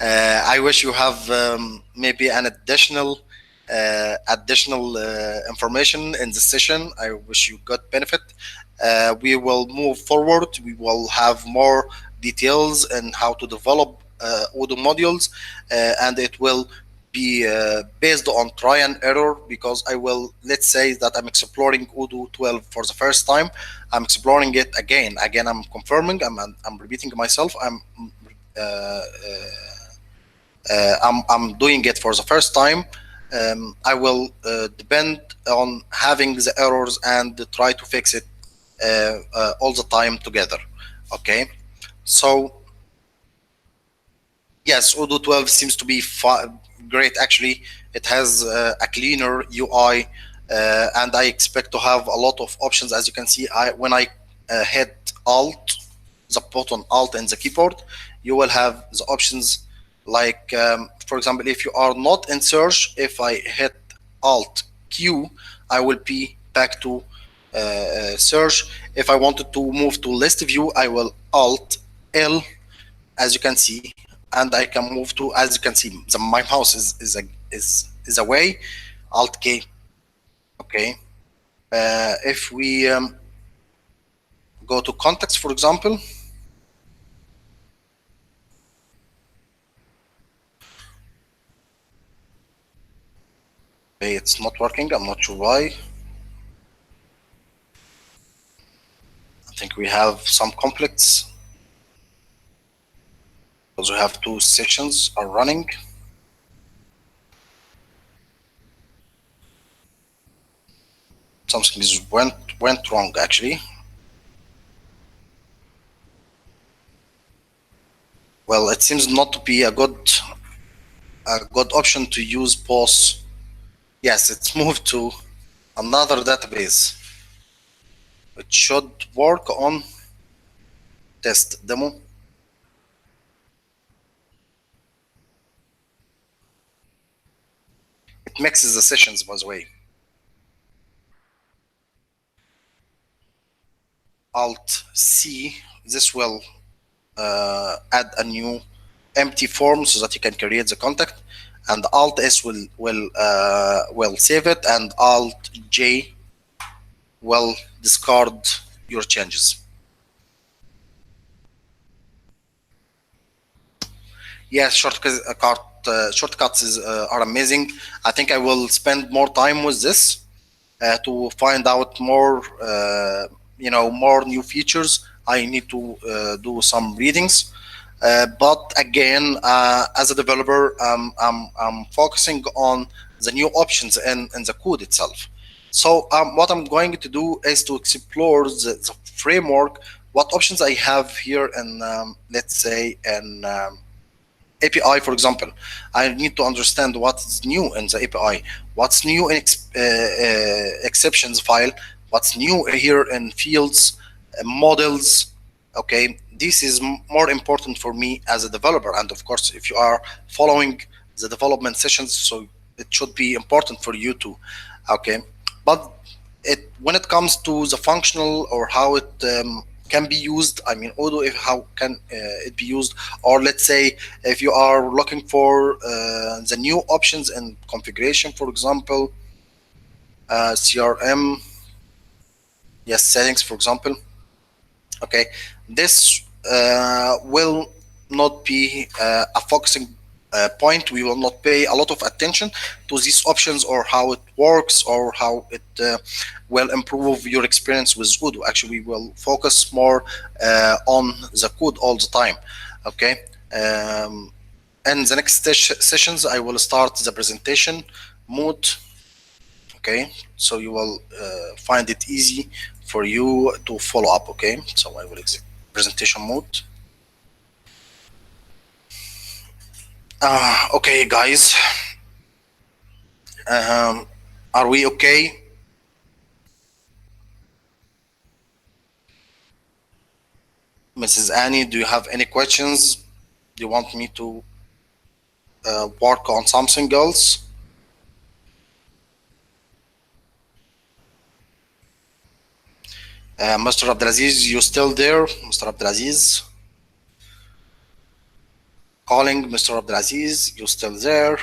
I wish you have maybe an additional information in the session. I wish you good benefit. We will move forward. We will have more details and how to develop Odoo modules, and it will be based on try and error, because I will, let's say that I'm exploring Odoo 12 for the first time. I'm exploring it again. I'm confirming. I'm repeating myself. I'm doing it for the first time. I will depend on having the errors and try to fix it all the time together. Okay, so yes, Odoo 12 seems to be great actually. It has a cleaner UI, and I expect to have a lot of options. As you can see, when I hit Alt, the button Alt in the keyboard, you will have the options like, for example, if you are not in search, if I hit Alt Q, I will be back to search. If I wanted to move to list view, I will Alt L, as you can see, and I can move to, as you can see, my mouse is away. Alt K. Okay. If we go to context, for example, okay, it's not working. I'm not sure why. I think we have some conflicts because we have two sessions are running. Something is went wrong actually. Well, it seems not to be a good option to use POS. Yes, it's moved to another database. It should work on test demo. It mixes the sessions, by the way. Alt C, this will add a new empty form so that you can create the contact, and Alt S will save it, and Alt J will discard your changes. Yes, shortcuts are amazing. I think I will spend more time with this to find out more, more new features. I need to do some readings. But again, as a developer, I'm focusing on the new options in the code itself. So what I'm going to do is to explore the framework, what options I have here, and let's say, and API, for example, I need to understand what's new in the API, what's new in exceptions file, what's new here in fields, models. Okay, this is more important for me as a developer. And of course, if you are following the development sessions, so it should be important for you too. Okay, but when it comes to the functional or how it can be used, I mean, Odoo, if how can it be used, or let's say if you are looking for the new options in configuration, for example, CRM, yes, settings, for example. Okay, this will not be a focusing point. We will not pay a lot of attention to these options or how it works or how it will improve your experience with Odoo. Actually, we will focus more on the code all the time. Okay. And the next sessions, I will start the presentation mode. Okay, so you will find it easy for you to follow up. Okay, so I will exit presentation mode. Okay, guys, are we okay? Mrs. Annie, do you have any questions? Do you want me to work on something else? Mr. Abdelaziz, you still there? Mr. Abdelaziz? Calling Mr. Abdelaziz, you still there?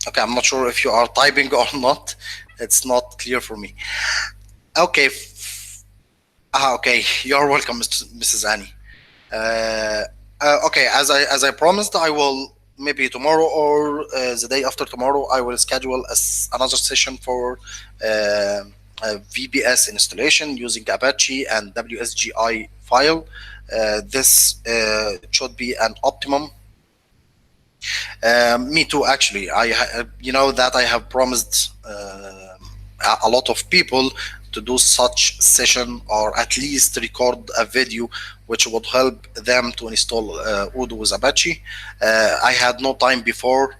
Okay, I'm not sure if you are typing or not. It's not clear for me. Okay. Okay, you're welcome, Mrs. Annie. Okay, as I promised, I will maybe tomorrow or the day after tomorrow, I will schedule another session for VBS installation using Apache and WSGI file. This should be an optimum. Me too, actually. You know that I have promised a lot of people to do such session or at least record a video which would help them to install Odoo with Apache. I had no time before.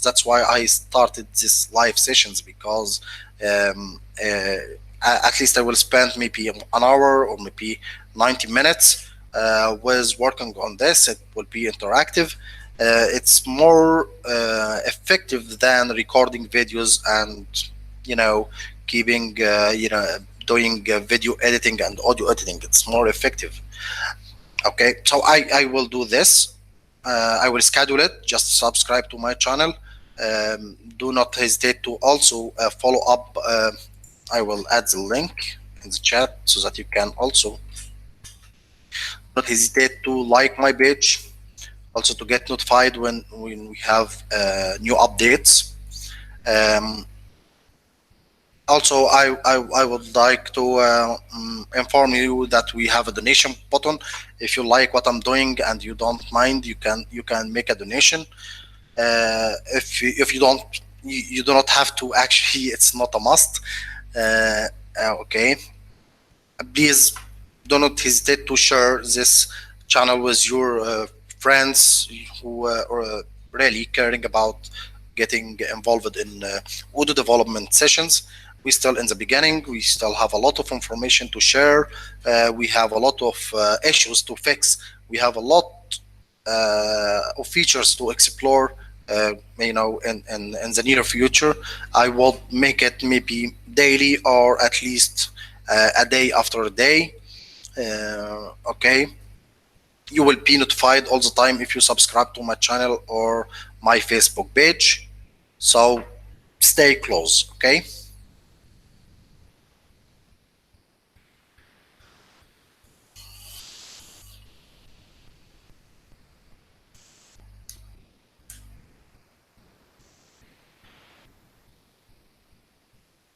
That's why I started these live sessions, because at least I will spend maybe an hour or maybe 90 minutes with working on this. It will be interactive. It's more effective than recording videos and keeping doing video editing and audio editing. It's more effective. Okay, so I will do this. I will schedule it. Just subscribe to my channel. Do not hesitate to also follow up. I will add the link in the chat so that you can also not hesitate to like my page, also to get notified when we have new updates. Also, I would like to inform you that we have a donation button. If you like what I'm doing and you don't mind, you can make a donation. If you don't, you do not have to. Actually, it's not a must. Okay, please do not hesitate to share this channel with your friends who are really caring about getting involved in Odoo development sessions. We're still in the beginning. We still have a lot of information to share. We have a lot of issues to fix. We have a lot of features to explore. In the near future, I will make it maybe daily or at least a day after a day. Okay, you will be notified all the time if you subscribe to my channel or my Facebook page. So stay close. Okay.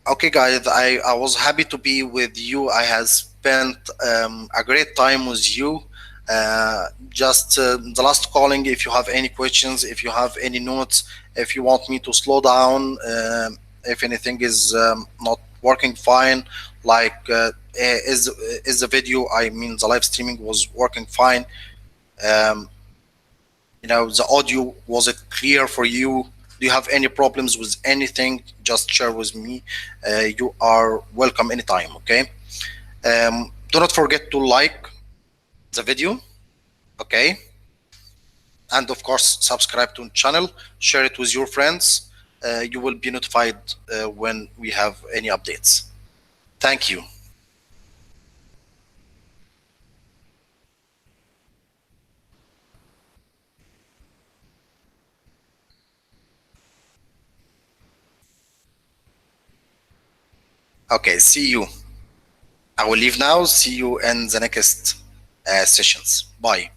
Okay, guys, I was happy to be with you. I have spent a great time with you. Just the last calling, if you have any questions, if you have any notes, if you want me to slow down, if anything is not working fine? Like, is the video, I mean, the live streaming was working fine? Um, the audio, was it clear for you? Do you have any problems with anything? Just share with me. You are welcome anytime. Okay. Do not forget to like the video. Okay. And of course, subscribe to the channel. Share it with your friends. You will be notified when we have any updates. Thank you. Okay. See you. I will leave now. See you in the next sessions. Bye.